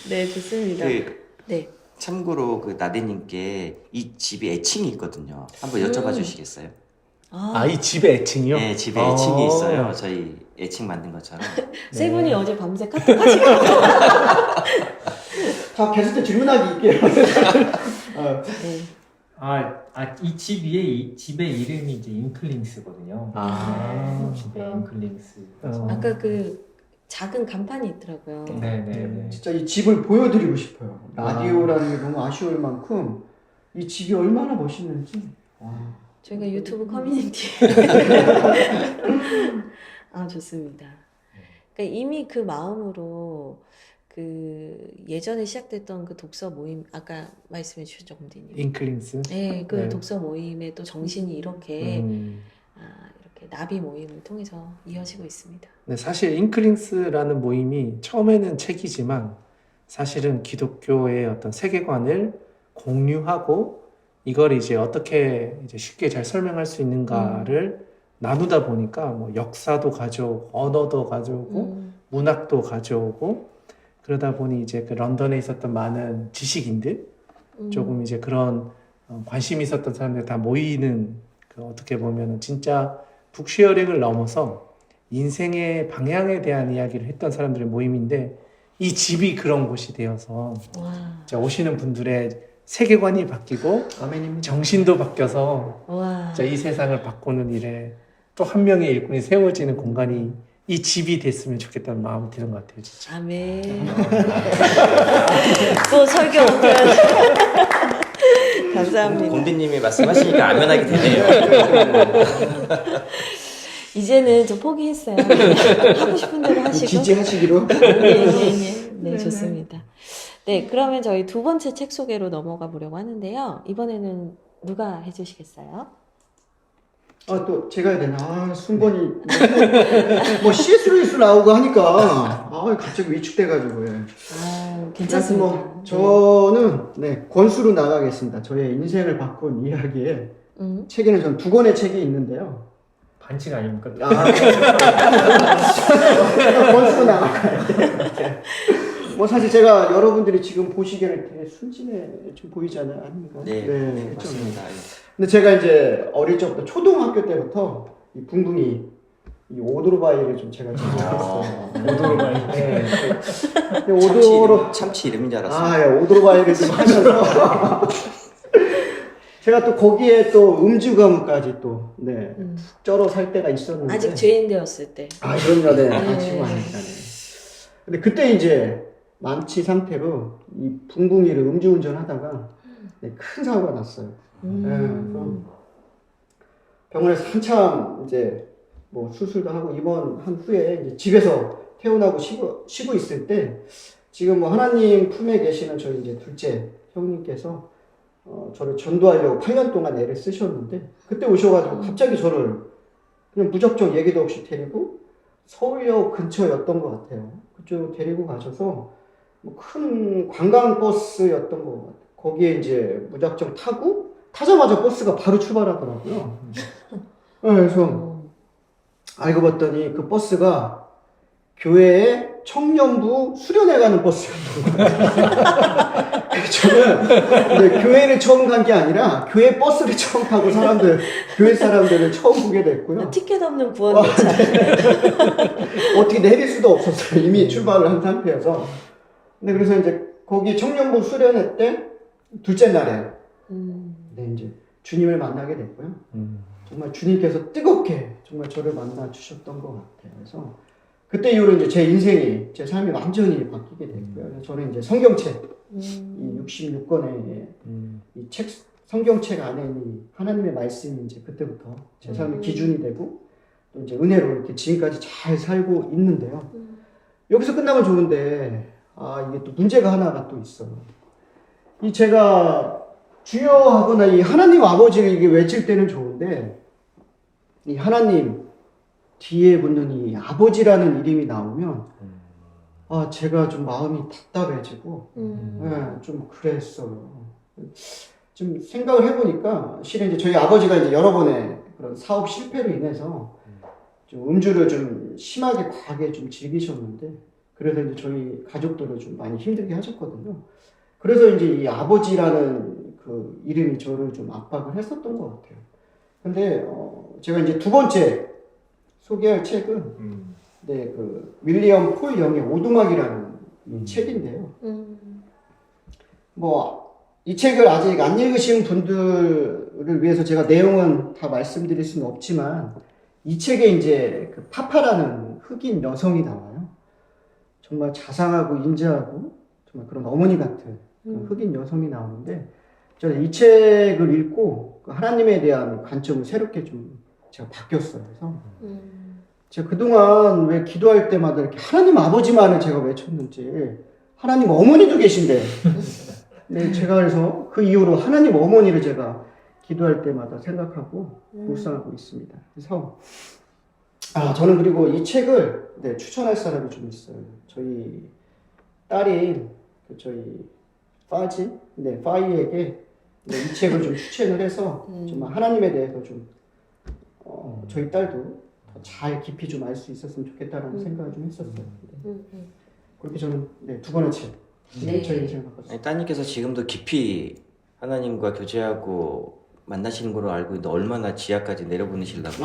네, 좋습니다. 네. 참고로 그 나대님께 이 집에 애칭이 있거든요. 한번 여쭤봐 주시겠어요? 이 집에 애칭이요? 네, 집에 애칭이 있어요. 저희 애칭 만든 것처럼. 세 분이 어제 밤새 카톡 하시고. 자, 게스트 질문하기 있게요. 네. 이 집 위에 이 집의 이름이 이제 인클링스거든요. 네, 집의 인클링스. 아까 그 작은 간판이 있더라고요. 네네. 진짜 이 집을 보여드리고 싶어요. 라디오라는 게 너무 아쉬울 만큼 이 집이 얼마나 멋있는지. 저희가 유튜브 커뮤니티. 좋습니다. 그러니까 이미 그 마음으로 그 예전에 시작됐던 그 독서 모임, 아까 말씀해 주셨죠, 공대님. 인클링스. 네, 그 네. 독서 모임의 또 정신이 이렇게 이렇게 나비 모임을 통해서 이어지고 있습니다. 네, 사실 인클링스라는 모임이 처음에는 책이지만 사실은 기독교의 어떤 세계관을 공유하고 이걸 이제 어떻게 이제 쉽게 잘 설명할 수 있는가를 나누다 보니까 뭐 역사도 가져오고 언어도 가져오고 문학도 가져오고 그러다 보니 이제 그 런던에 있었던 많은 지식인들 조금 이제 그런 관심이 있었던 사람들 다 모이는 그 어떻게 보면은 진짜 북쉐어링을 넘어서 인생의 방향에 대한 이야기를 했던 사람들의 모임인데 이 집이 그런 곳이 되어서 자, 오시는 분들의 세계관이 바뀌고 아멘입니다. 정신도 바뀌어서 와. 자, 이 세상을 바꾸는 일에 또 한 명의 일꾼이 세워지는 공간이 이 집이 됐으면 좋겠다는 마음이 드는 것 같아요, 진짜. 아멘. 또 설교 표현. 감사합니다. 공대님이 말씀하시니까 아멘하게 되네요. 이제는 좀 포기했어요. 하고 싶은 대로 하시고. 지지하시기로. 네, 좋습니다. 네, 그러면 저희 두 번째 책 소개로 넘어가 보려고 하는데요. 이번에는 누가 해주시겠어요? 또 제가 해야 되나? 순번이 뭐 CS 나오고 하니까 갑자기 위축돼가지고. 괜찮습니다. 뭐 저는 권수로 나가겠습니다. 저의 인생을 바꾼 이야기에 책에는 전 두 권의 책이 있는데요. 반칙 아닙니까? 권수로 나가야 돼. 뭐 사실 제가 여러분들이 지금 보시기에는 되게 순진해 좀 보이지 않습니까? 네, 그렇죠. 맞습니다. 근데 제가 이제 어릴 적부터 초등학교 때부터 이 붕붕이 이 오토바이를 좀 제가 좋아했어요. 오토바이. 네. 참치 이름인 줄 알았어요. 예, 오토바이를 좀 하면서 제가 또 거기에 또 음주 가무까지 또 푹 쩔어 살 때가 있었는데 아직 죄인 되었을 때. 그럼요, 네. 아시고 하니까. 근데 그때 이제 만취 상태로 이 붕붕이를 음주운전 하다가 큰 사고가 났어요. 그럼 병원에서 한참 이제 뭐 수술도 하고 입원한 후에 이제 집에서 퇴원하고 쉬고 있을 때 지금 뭐 하나님 품에 계시는 저희 이제 둘째 형님께서 저를 전도하려고 8년 동안 애를 쓰셨는데 그때 오셔가지고 갑자기 저를 그냥 무작정 얘기도 없이 데리고 서울역 근처였던 것 같아요. 그쪽 데리고 가셔서 뭐 큰 관광버스였던 것 같아요. 거기에 이제 무작정 타고 타자마자 버스가 바로 출발하더라고요. 그래서 알고 봤더니 그 버스가 교회에 청년부 수련회 가는 버스였던 거예요. 저는 교회를 처음 간 게 아니라 교회 버스를 처음 타고 교회 사람들을 처음 보게 됐고요. 티켓 없는 구원열차. 어떻게 내릴 수도 없었어요. 이미 출발을 한 상태여서. 근데 그래서 이제 거기 청년부 수련회 때 둘째 날에 이제 주님을 만나게 됐고요. 정말 주님께서 뜨겁게 정말 저를 만나 주셨던 것 같아요. 그래서 그때 이후로 이제 제 인생이, 제 삶이 완전히 바뀌게 됐고요. 그래서 저는 이제 성경책, 이 66권의 이 책, 성경책 안에 이 하나님의 말씀이 이제 그때부터 제 삶의 기준이 되고 또 이제 은혜로 이렇게 지금까지 잘 살고 있는데요. 여기서 끝나면 좋은데, 이게 또 문제가 하나가 또 있어요. 이 제가 주여하거나 이 하나님 아버지를 이게 외칠 때는 좋은데, 이 하나님 뒤에 붙는 이 아버지라는 이름이 나오면, 제가 좀 마음이 답답해지고, 좀 그랬어요. 좀 생각을 해보니까, 실은 이제 저희 아버지가 이제 여러 번의 그런 사업 실패로 인해서 좀 음주를 좀 심하게 과하게 좀 즐기셨는데, 그래서 이제 저희 가족들을 좀 많이 힘들게 하셨거든요. 그래서 이제 이 아버지라는 그 이름이 저를 좀 압박을 했었던 것 같아요. 근데 제가 이제 두 번째 소개할 책은 그 윌리엄 폴 영의 오두막이라는 책인데요. 뭐 이 책을 아직 안 읽으신 분들을 위해서 제가 내용은 다 말씀드릴 수는 없지만, 이 책에 이제 그 파파라는 흑인 여성이 나와요. 정말 자상하고 인자하고 정말 그런 어머니 같은 흑인 여성이 나오는데, 저는 이 책을 읽고 하나님에 대한 관점을 새롭게 좀 제가 바뀌었어요. 그래서 제가 그동안 왜 기도할 때마다 이렇게 하나님 아버지만을 제가 외쳤는지, 하나님 어머니도 계신데, 네, 제가 그래서 그 이후로 하나님 어머니를 제가 기도할 때마다 생각하고 묵상하고 있습니다. 그래서 저는 그리고 이 책을 추천할 사람이 좀 있어요. 저희 딸인 저희 파이에게 이 책을 좀 추천을 해서 정말 하나님에 대해서 좀 저희 딸도 더 잘 깊이 좀 알 수 있었으면 좋겠다라는 생각을 좀 했었어요. 그렇게 저는 두 번의 책 저희 인생을 바꿨어요. 따님께서 지금도 깊이 하나님과 교제하고 만나시는 걸로 알고 있는데 얼마나 지하까지 내려보내시려고.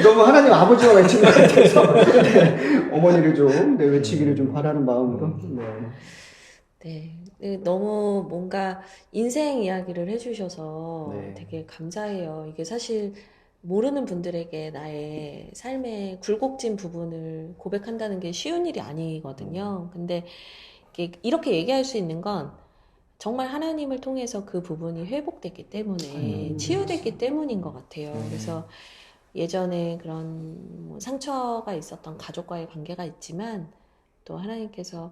너무 하나님 아버지가 외친 것 같아서 어머니를 좀 외치기를 좀 바라는 마음으로. 네, 너무 뭔가 인생 이야기를 해주셔서 되게 감사해요. 이게 사실 모르는 분들에게 나의 삶의 굴곡진 부분을 고백한다는 게 쉬운 일이 아니거든요. 근데 이렇게 얘기할 수 있는 건 정말 하나님을 통해서 그 부분이 회복됐기 때문에, 치유됐기 때문인 것 같아요. 그래서 예전에 그런 뭐 상처가 있었던 가족과의 관계가 있지만, 또 하나님께서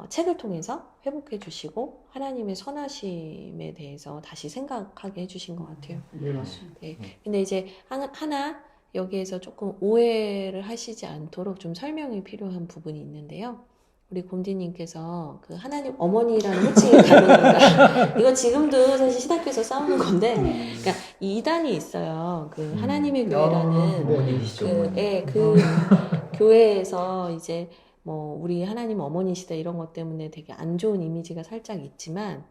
책을 통해서 회복해 주시고 하나님의 선하심에 대해서 다시 생각하게 해주신 것 같아요. 네, 맞습니다. 네. 근데 이제 하나 여기에서 조금 오해를 하시지 않도록 좀 설명이 필요한 부분이 있는데요. 우리 곰디님께서 그 하나님 어머니라는 호칭이 다르니까 이거 지금도 사실 신학교에서 싸우는 건데, 그러니까 이단이 있어요. 그 하나님의 교회라는 그 교회에서 이제 뭐 우리 하나님 어머니시다 이런 것 때문에 되게 안 좋은 이미지가 살짝 있지만,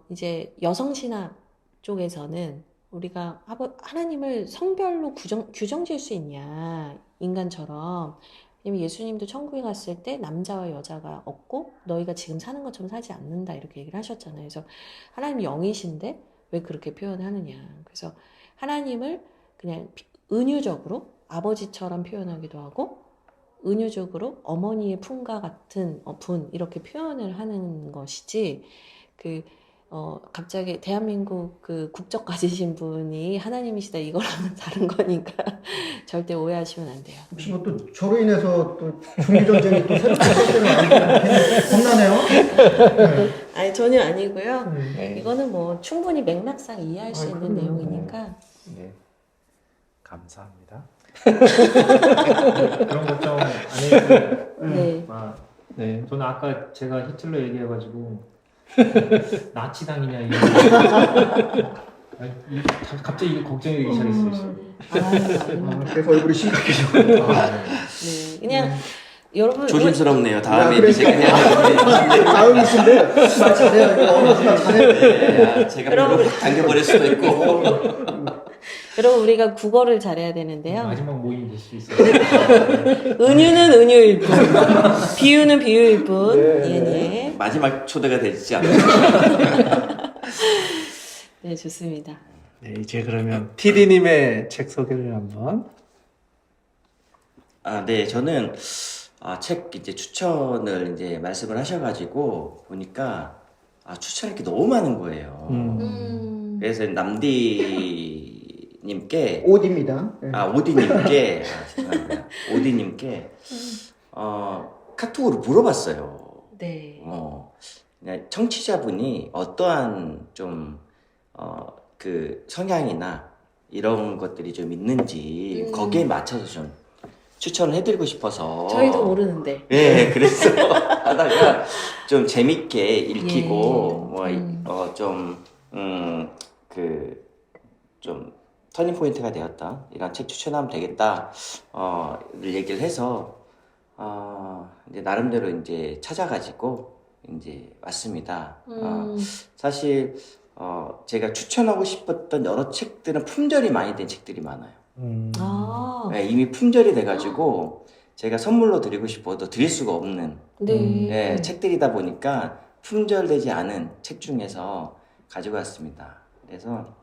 이제 여성신학 쪽에서는 우리가 하나님을 성별로 규정질 수 있냐, 인간처럼. 왜냐면 예수님도 천국에 갔을 때 남자와 여자가 없고 너희가 지금 사는 것처럼 살지 않는다 이렇게 얘기를 하셨잖아요. 그래서 하나님 영이신데 왜 그렇게 표현하느냐. 그래서 하나님을 그냥 은유적으로 아버지처럼 표현하기도 하고, 은유적으로 어머니의 품과 같은 분 이렇게 표현을 하는 것이지, 갑자기 대한민국 그 국적 가지신 분이 하나님이시다 이거랑은 다른 거니까 절대 오해하시면 안 돼요. 혹시 뭐 또 저로 인해서 또 종교 전쟁이 또 새롭게 시작되는 거 아닐까 겁나네요. 아니 전혀 아니고요. 이거는 뭐 충분히 맥락상 이해할 수 있는 내용이니까. 네, 감사합니다. 그런 걱정 안 해도. 네. 저는 아까 제가 히틀러 얘기해가지고 나치당이냐 이거 갑자기 이게 걱정이 되기 시작했어요. 그래서 얼굴이 심각해져. 네, 그냥 여러분 조심스럽네요. 다음에 이제 그냥 다음이 있는데 잘해요. 언어가 잘해요. 제가 별로 확 당겨버릴 수도 있고. 여러분 우리가 국어를 잘해야 되는데요. 마지막 모임이 될 수 있어요. 은유는 은유일 뿐, 비유는 비유일 뿐. 예. 마지막 초대가 되지 않나요? 네, 좋습니다. 네, 이제 그러면 TD님의 책 소개를 한번. 네, 저는 책 이제 추천을 이제 말씀을 하셔가지고 보니까 추천할 게 너무 많은 거예요. 그래서 남디님께 옷입니다. 네. 오디님께 죄송합니다. 오디님께 카톡으로 물어봤어요. 네. 그냥 청취자분이 어떠한 좀 그 성향이나 이런 것들이 좀 있는지 거기에 맞춰서 좀 추천을 해드리고 싶어서 저희도 모르는데. 예, 그래서 하다가 좀 재밌게 읽히고 예. 좀 터닝 포인트가 되었다 이런 책 추천하면 되겠다 를 얘기를 해서 이제 나름대로 이제 찾아가지고 이제 왔습니다. 사실 제가 추천하고 싶었던 여러 책들은 품절이 많이 된 책들이 많아요. 네, 이미 품절이 돼가지고 제가 선물로 드리고 싶어도 드릴 수가 없는 네. 책들이다 보니까 품절되지 않은 책 중에서 가지고 왔습니다. 그래서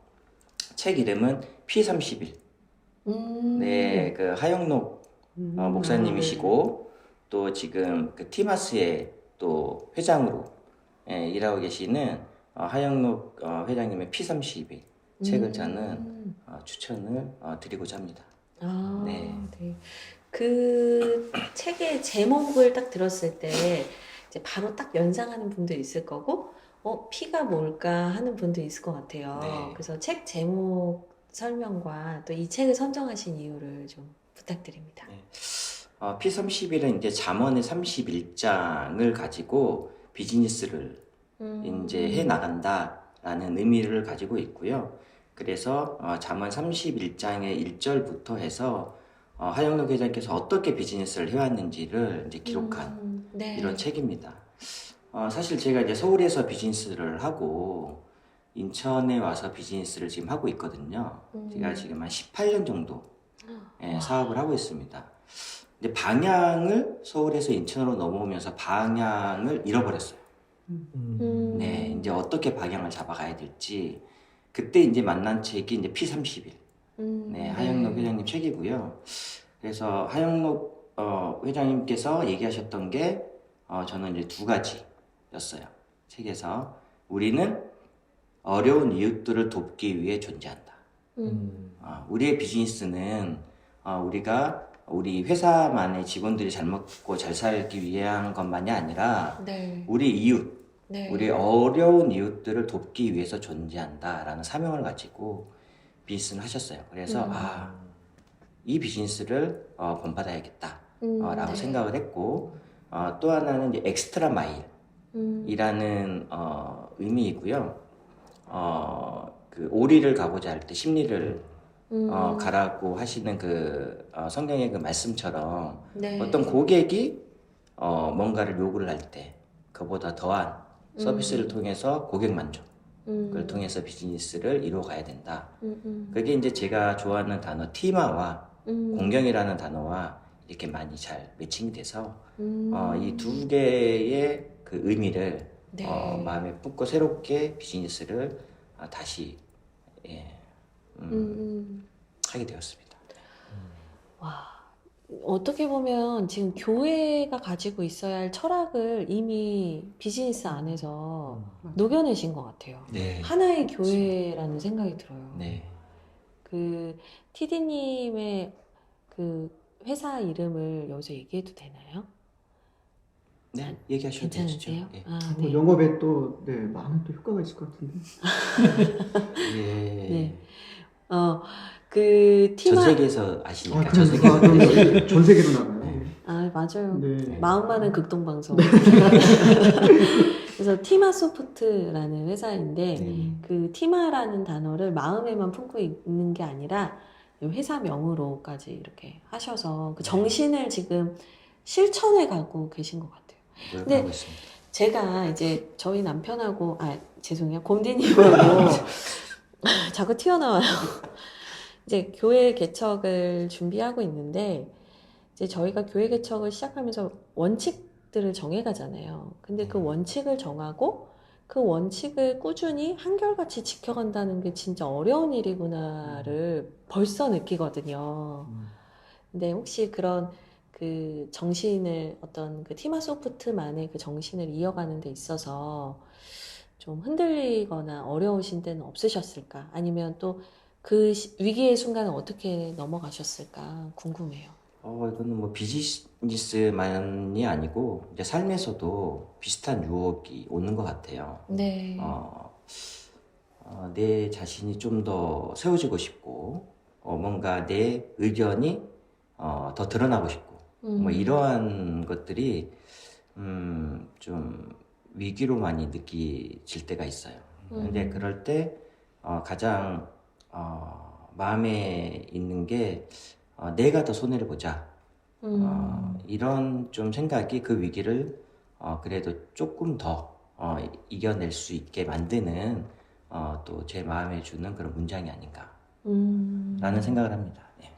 책 이름은 P31. 네, 그 하영록 목사님이시고 또 지금 그 티마스의 또 회장으로 일하고 계시는 하영록 회장님의 P31 책을 저는 추천을 드리고자 합니다. 네. 네. 그 책의 제목을 딱 들었을 때 이제 바로 딱 연상하는 분도 있을 거고, 피가 뭘까 하는 분도 있을 것 같아요. 네. 그래서 책 제목 설명과 또 이 책을 선정하신 이유를 좀 부탁드립니다. 네. P31은 이제 잠언의 31장을 가지고 비즈니스를 이제 해 나간다라는 의미를 가지고 있고요. 그래서 잠언 31장의 1절부터 해서 하영록 회장께서 어떻게 비즈니스를 해왔는지를 이제 기록한 네. 이런 책입니다. 사실 제가 이제 서울에서 비즈니스를 하고 인천에 와서 비즈니스를 지금 하고 있거든요. 제가 지금 한 18년 정도 사업을 하고 있습니다. 이제 방향을 서울에서 인천으로 넘어오면서 방향을 잃어버렸어요. 네, 이제 어떻게 방향을 잡아가야 될지 그때 이제 만난 책이 이제 P31. 네, 하영록 회장님 책이고요. 그래서 하영록 회장님께서 얘기하셨던 게 저는 이제 두 가지였어요. 책에서 우리는 어려운 이웃들을 돕기 위해 존재한다. 우리의 비즈니스는 우리가 우리 회사만의 직원들이 잘 먹고 잘 살기 위한 것만이 아니라 네. 우리 이웃, 네. 우리 어려운 이웃들을 돕기 위해서 존재한다라는 사명을 가지고 비즈니스를 하셨어요. 그래서 이 비즈니스를 본받아야겠다라고 네. 생각을 했고 또 하나는 이제 엑스트라 마일이라는 의미이고요. 그 오리를 가고자 할 때 심리를 가라고 하시는 그 성경의 그 말씀처럼 네. 어떤 고객이 뭔가를 요구를 할 때 그보다 더한 서비스를 통해서 고객 만족을 통해서 비즈니스를 이루어가야 된다. 그게 이제 제가 좋아하는 단어 티마와 공경이라는 단어와 이렇게 많이 잘 매칭이 돼서 이 두 개의 그 의미를 네. 마음에 품고 새롭게 비즈니스를 다시 하게 되었습니다. 와, 어떻게 보면 지금 교회가 가지고 있어야 할 철학을 이미 비즈니스 안에서 녹여내신 것 같아요. 네. 하나의 교회라는 생각이 들어요. 네. 그 TD님의 그 회사 이름을 여기서 얘기해도 되나요? 네, 얘기하셔도 괜찮으세요? 되시죠. 네. 영업에 또 많은 또 효과가 있을 것 같은데. 예. 네. 그 전 티마 세계에서 아시니까 전 세계로 나가요. 맞아요. 네. 마음만은 극동방송. 그래서 티마 소프트라는 회사인데 네. 그 티마라는 단어를 마음에만 품고 있는 게 아니라 회사명으로까지 이렇게 하셔서 그 정신을 지금 실천해 가고 계신 것 같아요. 노력하고 있습니다. 제가 이제 저희 남편하고 죄송해요. 곰디님하고 자꾸 튀어나와요. 이제 교회 개척을 준비하고 있는데 이제 저희가 교회 개척을 시작하면서 원칙들을 정해가잖아요. 근데 그 원칙을 정하고 그 원칙을 꾸준히 한결같이 지켜간다는 게 진짜 어려운 일이구나를 벌써 느끼거든요. 근데 혹시 그런 그 정신을 어떤 그 티마소프트만의 그 정신을 이어가는 데 있어서 좀 흔들리거나 어려우신 때는 없으셨을까? 아니면 또 그 위기의 순간을 어떻게 넘어가셨을까 궁금해요. 이거는 뭐 비즈니스만이 아니고 이제 삶에서도 비슷한 유혹이 오는 것 같아요. 네. 내 자신이 좀 더 세워지고 싶고, 뭔가 내 의견이 더 드러나고 싶고, 뭐 이러한 것들이 좀 위기로 많이 느껴질 때가 있어요. 근데 그럴 때 가장 마음에 있는 게 내가 더 손해를 보자. 이런 좀 생각이 그 위기를 그래도 조금 더 이겨낼 수 있게 만드는 또 제 마음에 주는 그런 문장이 아닌가 라는 생각을 합니다. 네.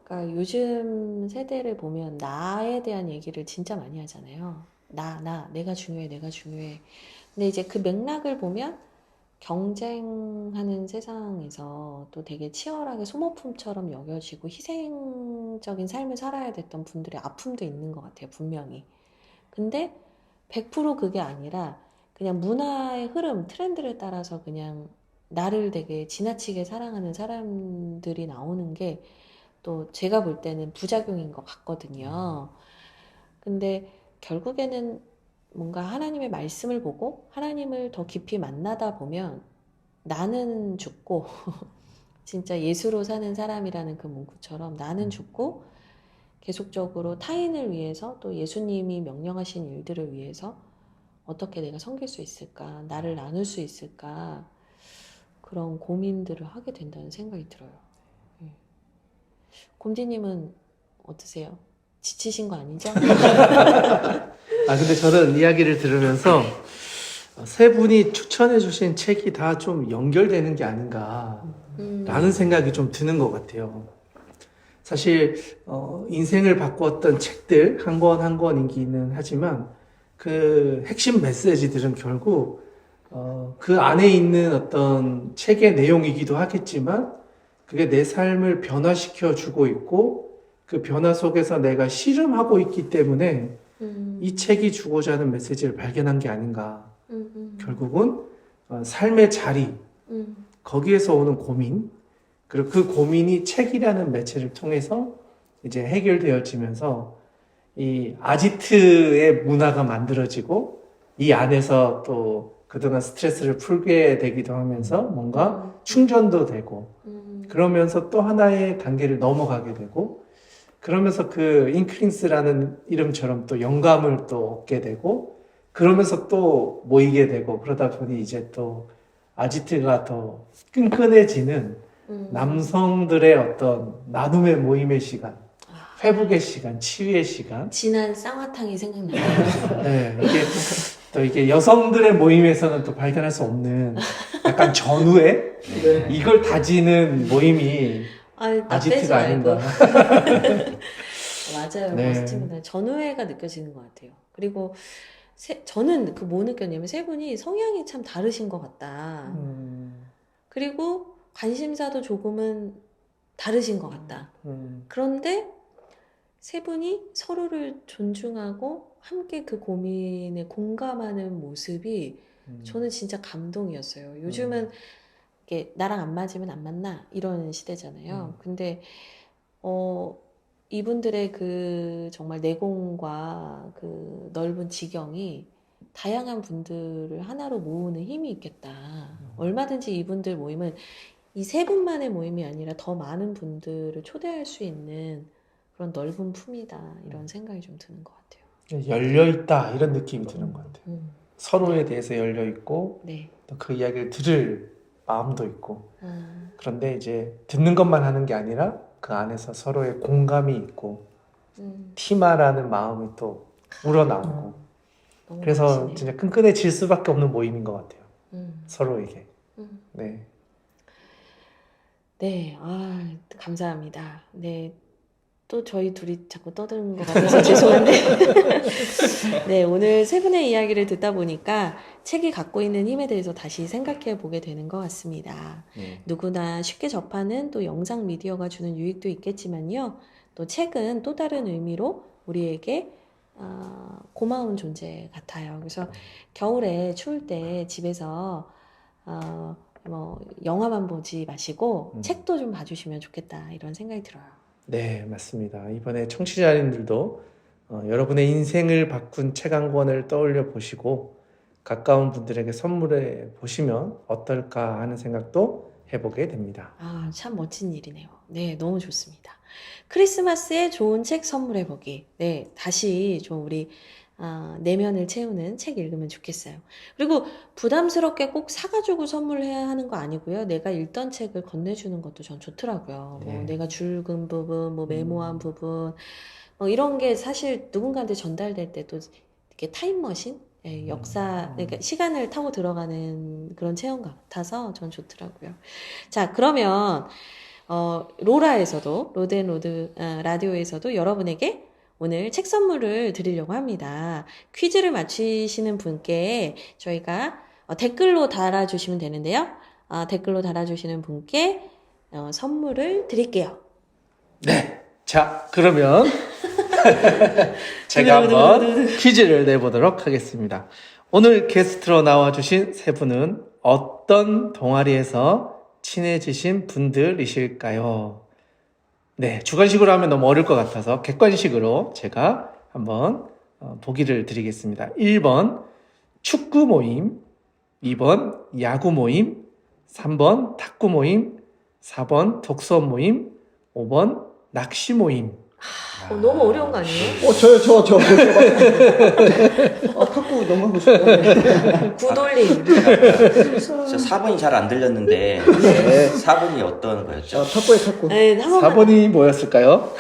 그러니까 요즘 세대를 보면 나에 대한 얘기를 진짜 많이 하잖아요. 내가 중요해, 내가 중요해. 근데 이제 그 맥락을 보면 경쟁하는 세상에서 또 되게 치열하게 소모품처럼 여겨지고 희생적인 삶을 살아야 됐던 분들의 아픔도 있는 것 같아요, 분명히. 근데 100% 그게 아니라 그냥 문화의 흐름, 트렌드를 따라서 그냥 나를 되게 지나치게 사랑하는 사람들이 나오는 게 또 제가 볼 때는 부작용인 것 같거든요. 근데 결국에는 뭔가 하나님의 말씀을 보고 하나님을 더 깊이 만나다 보면 나는 죽고 진짜 예수로 사는 사람이라는 그 문구처럼 나는 죽고 계속적으로 타인을 위해서 또 예수님이 명령하신 일들을 위해서 어떻게 내가 섬길 수 있을까, 나를 나눌 수 있을까 그런 고민들을 하게 된다는 생각이 들어요. 곰디님은 어떠세요? 지치신 거 아니죠? 근데 저는 이야기를 들으면서 세 분이 추천해 주신 책이 다 좀 연결되는 게 아닌가라는 생각이 좀 드는 것 같아요. 사실 인생을 바꾸었던 책들 한 권 한 권이기는 하지만 그 핵심 메시지들은 결국 그 안에 있는 어떤 책의 내용이기도 하겠지만 그게 내 삶을 변화시켜 주고 있고 그 변화 속에서 내가 씨름하고 있기 때문에 이 책이 주고자 하는 메시지를 발견한 게 아닌가. 결국은 삶의 자리, 거기에서 오는 고민, 그리고 그 고민이 책이라는 매체를 통해서 이제 해결되어지면서 이 아지트의 문화가 만들어지고 이 안에서 또 그동안 스트레스를 풀게 되기도 하면서 뭔가 충전도 되고 그러면서 또 하나의 단계를 넘어가게 되고 그러면서 그 잉크린스라는 이름처럼 또 영감을 또 얻게 되고 그러면서 또 모이게 되고 그러다 보니 이제 또 아지트가 더 끈끈해지는 남성들의 어떤 나눔의 모임의 시간, 회복의 시간, 치유의 시간. 진한 쌍화탕이 생각나요. 네, 이게 여성들의 모임에서는 또 발견할 수 없는 약간 전우회? 네. 이걸 다지는 모임이 나 빼지 아지트가 말고. 아닌가. 맞아요. 네. 멋집니다. 전우회가 느껴지는 것 같아요. 그리고 저는 그 뭐 느꼈냐면 세 분이 성향이 참 다르신 것 같다. 그리고 관심사도 조금은 다르신 것 같다. 그런데 세 분이 서로를 존중하고 함께 그 고민에 공감하는 모습이 저는 진짜 감동이었어요. 요즘은 이게 나랑 안 맞으면 안 만나 이런 시대잖아요. 근데 이분들의 그 정말 내공과 그 넓은 지경이 다양한 분들을 하나로 모으는 힘이 있겠다. 얼마든지 이분들 모임은 이 세 분만의 모임이 아니라 더 많은 분들을 초대할 수 있는 그런 넓은 품이다. 이런 생각이 좀 드는 것 같아요. 열려있다 이런 느낌이 드는 것 같아요. 서로에 대해서 열려있고 네. 또 그 이야기를 들을 마음도 있고 그런데 이제 듣는 것만 하는 게 아니라 그 안에서 서로의 공감이 있고 티마라는 마음이 또 우러나오고 너무 그래서 멋지네요. 진짜 끈끈해질 수밖에 없는 모임인 것 같아요. 서로에게. 네. 네, 감사합니다. 네, 또 저희 둘이 자꾸 떠드는 것 같아서 죄송한데. 네, 오늘 세 분의 이야기를 듣다 보니까 책이 갖고 있는 힘에 대해서 다시 생각해 보게 되는 것 같습니다. 누구나 쉽게 접하는 또 영상 미디어가 주는 유익도 있겠지만요. 또 책은 또 다른 의미로 우리에게 고마운 존재 같아요. 그래서 겨울에 추울 때 집에서 뭐 영화만 보지 마시고 책도 좀 봐주시면 좋겠다 이런 생각이 들어요. 네, 맞습니다. 이번에 청취자님들도 여러분의 인생을 바꾼 책 한 권을 떠올려 보시고 가까운 분들에게 선물해 보시면 어떨까 하는 생각도 해보게 됩니다. 아, 참 멋진 일이네요. 네, 너무 좋습니다. 크리스마스에 좋은 책 선물해보기. 네, 다시 좀 우리 내면을 채우는 책 읽으면 좋겠어요. 그리고 부담스럽게 꼭 사가지고 선물해야 하는 거 아니고요. 내가 읽던 책을 건네주는 것도 전 좋더라고요. 뭐 내가 줄금 부분, 뭐 메모한 부분, 뭐 이런 게 사실 누군가한테 전달될 때 또 이렇게 타임머신? 예, 역사, 그러니까 시간을 타고 들어가는 그런 체험 같아서 전 좋더라고요. 자, 그러면 로라에서도, 로드앤로드 라디오에서도 여러분에게 오늘 책 선물을 드리려고 합니다. 퀴즈를 맞히시는 분께 저희가 댓글로 달아주시면 되는데요. 댓글로 달아주시는 분께 선물을 드릴게요. 네. 자, 그러면 제가 한번 퀴즈를 내보도록 하겠습니다. 오늘 게스트로 나와주신 세 분은 어떤 동아리에서 친해지신 분들이실까요? 네, 주관식으로 하면 너무 어려울 것 같아서 객관식으로 제가 한번 보기를 드리겠습니다. 1번 축구 모임, 2번 야구 모임, 3번 탁구 모임, 4번 독서 모임, 5번 낚시 모임. 너무 어려운 거 아니에요? 저 탁구 너무 하고 싶어요. 구돌림. 저 4번이 잘 안 들렸는데 4번이 어떤 거였죠? 탁구에 탁구. 네, 한 번만, 4번이 뭐였을까요?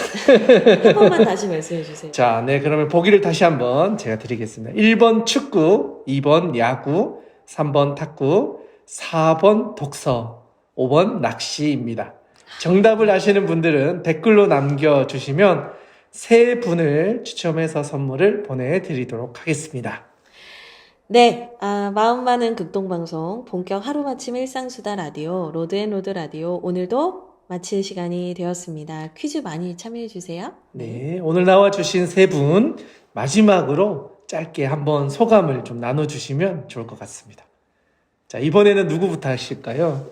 한 번만 다시 말씀해 주세요. 자, 네, 그러면 보기를 다시 한번 제가 드리겠습니다. 1번 축구, 2번 야구, 3번 탁구, 4번 독서, 5번 낚시입니다. 정답을 아시는 분들은 댓글로 남겨주시면 세 분을 추첨해서 선물을 보내드리도록 하겠습니다. 네, 마음 많은 극동방송 본격 하루마침 일상수다 라디오 로드앤로드 라디오 오늘도 마칠 시간이 되었습니다. 퀴즈 많이 참여해주세요. 네, 오늘 나와주신 세 분 마지막으로 짧게 한번 소감을 좀 나눠주시면 좋을 것 같습니다. 자, 이번에는 누구부터 하실까요?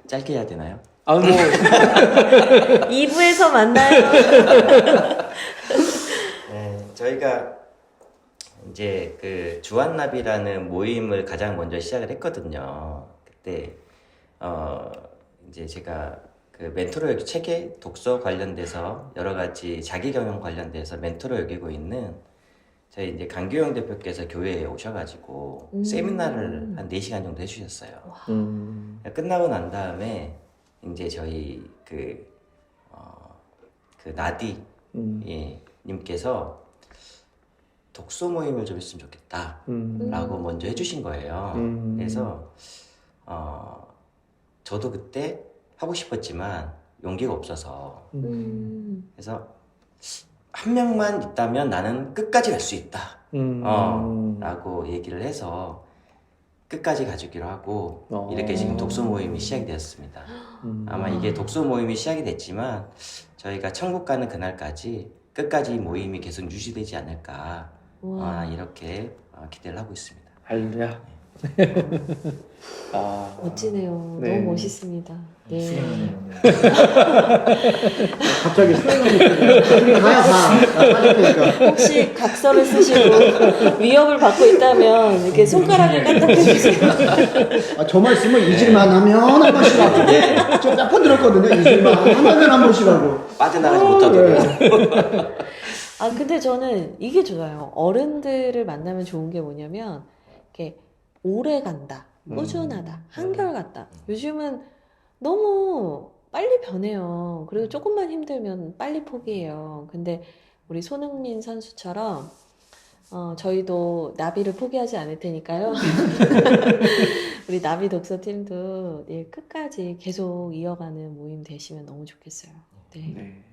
짧게 해야 되나요? 뭐 2부에서 만나요. 네, 저희가 이제 그 주한나비라는 모임을 가장 먼저 시작을 했거든요. 그때 이제 제가 그 멘토로 여기 책에 독서 관련돼서 여러 가지 자기 경영 관련돼서 멘토로 여기고 있는 저희 이제 강규영 대표께서 교회에 오셔가지고 세미나를 한 4시간 정도 해주셨어요. 끝나고 난 다음에 이제 저희 그 나디 님께서 독서 모임을 좀 했으면 좋겠다 라고 먼저 해주신 거예요. 그래서 저도 그때 하고 싶었지만 용기가 없어서 그래서 한 명만 있다면 나는 끝까지 갈 수 있다 라고 얘기를 해서 끝까지 가주기로 하고 이렇게 지금 독서 모임이 시작이 되었습니다. 아마 이게 독서 모임이 시작이 됐지만 저희가 천국 가는 그날까지 끝까지 모임이 계속 유지되지 않을까 이렇게 기대를 하고 있습니다. 할렐루야. 멋지네요. 네. 너무 멋있습니다. 네. 수고하네요. 갑자기 수행하니까 가야 나 빠질 테니까. 혹시 각서를 쓰시고 위협을 받고 있다면 이렇게 손가락을 까딱해 주세요. 저 말씀을 잊을만 하면 한 번씩 하고 저 몇 번 들었거든요. 잊을만 하면 한 번씩 하고 빠져나가지 못하더라고요. 근데 저는 이게 좋아요. 어른들을 만나면 좋은 게 뭐냐면 이렇게 오래 간다, 꾸준하다, 한결같다. 요즘은 너무 빨리 변해요. 그리고 조금만 힘들면 빨리 포기해요. 근데 우리 손흥민 선수처럼 저희도 나비를 포기하지 않을 테니까요. 우리 나비 독서팀도 내일 끝까지 계속 이어가는 모임 되시면 너무 좋겠어요. 네. 네.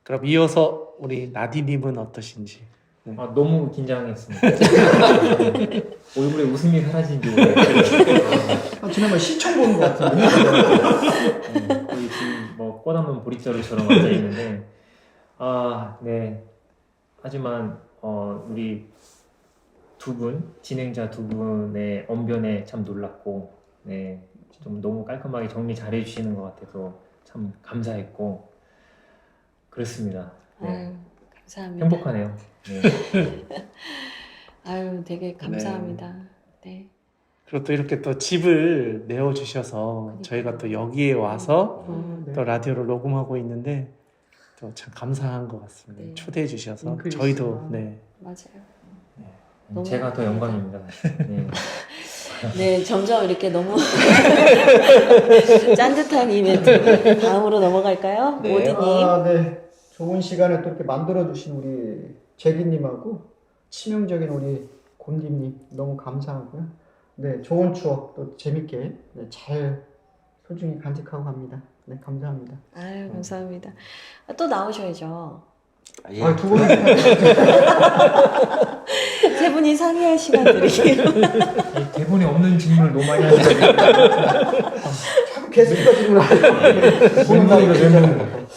그럼 이어서 우리 나디님은 어떠신지? 아, 너무 긴장했습니다. 얼굴에 웃음이 사라진지 모르겠어요. 지난번 시청 보는 것 같은데. 거의 지금 뭐 뻗어놓은 보릿자루처럼 앉아 있는데, 아, 네. 하지만 우리 두 분, 진행자 두 분의 언변에 참 놀랐고, 네, 좀 너무 깔끔하게 정리 잘해 주시는 것 같아서 참 감사했고, 그렇습니다. 네. 아유, 감사합니다. 행복하네요. 네. 아유, 되게 감사합니다. 네. 그리고 또 이렇게 또 집을 내어주셔서 저희가 또 여기에 와서 네. 또 라디오를 녹음하고 있는데 또 참 감사한 것 같습니다. 네. 초대해 주셔서 잉크리스가. 저희도 네. 맞아요. 너무 제가 더 영광입니다. 네. 네, 점점 이렇게 너무 짠듯한 이벤트. 다음으로 넘어갈까요? 네. 모디님. 네. 좋은 시간을 또 이렇게 만들어주신 우리 제기님하고 치명적인 우리 곰디님 너무 감사하고요. 네, 좋은 추억 또 재밌게 네, 잘 소중히 간직하고 갑니다. 네, 감사합니다. 아유, 감사합니다. 아, 또 나오셔야죠. 예. 두 분. 세 분이 상의할 시간 드릴게요. 이 대본에 없는 질문을 너무 많이 하시네요. 자꾸 게스트가 질문하고 보는 날이 되잖아요.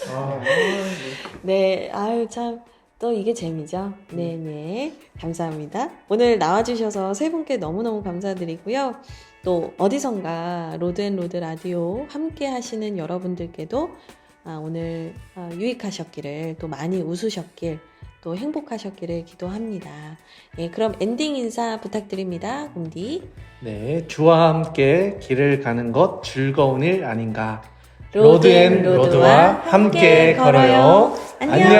네, 아유, 참, 또 이게 재미죠. 네네. 감사합니다. 오늘 나와주셔서 세 분께 너무너무 감사드리고요. 또 어디선가 로드앤로드 라디오 함께 하시는 여러분들께도 오늘 유익하셨기를, 또 많이 웃으셨길, 또 행복하셨기를 기도합니다. 예, 그럼 엔딩 인사 부탁드립니다. 곰디. 네, 주와 함께 길을 가는 것 즐거운 일 아닌가. 로드앤로드와 함께 걸어요. 안녕.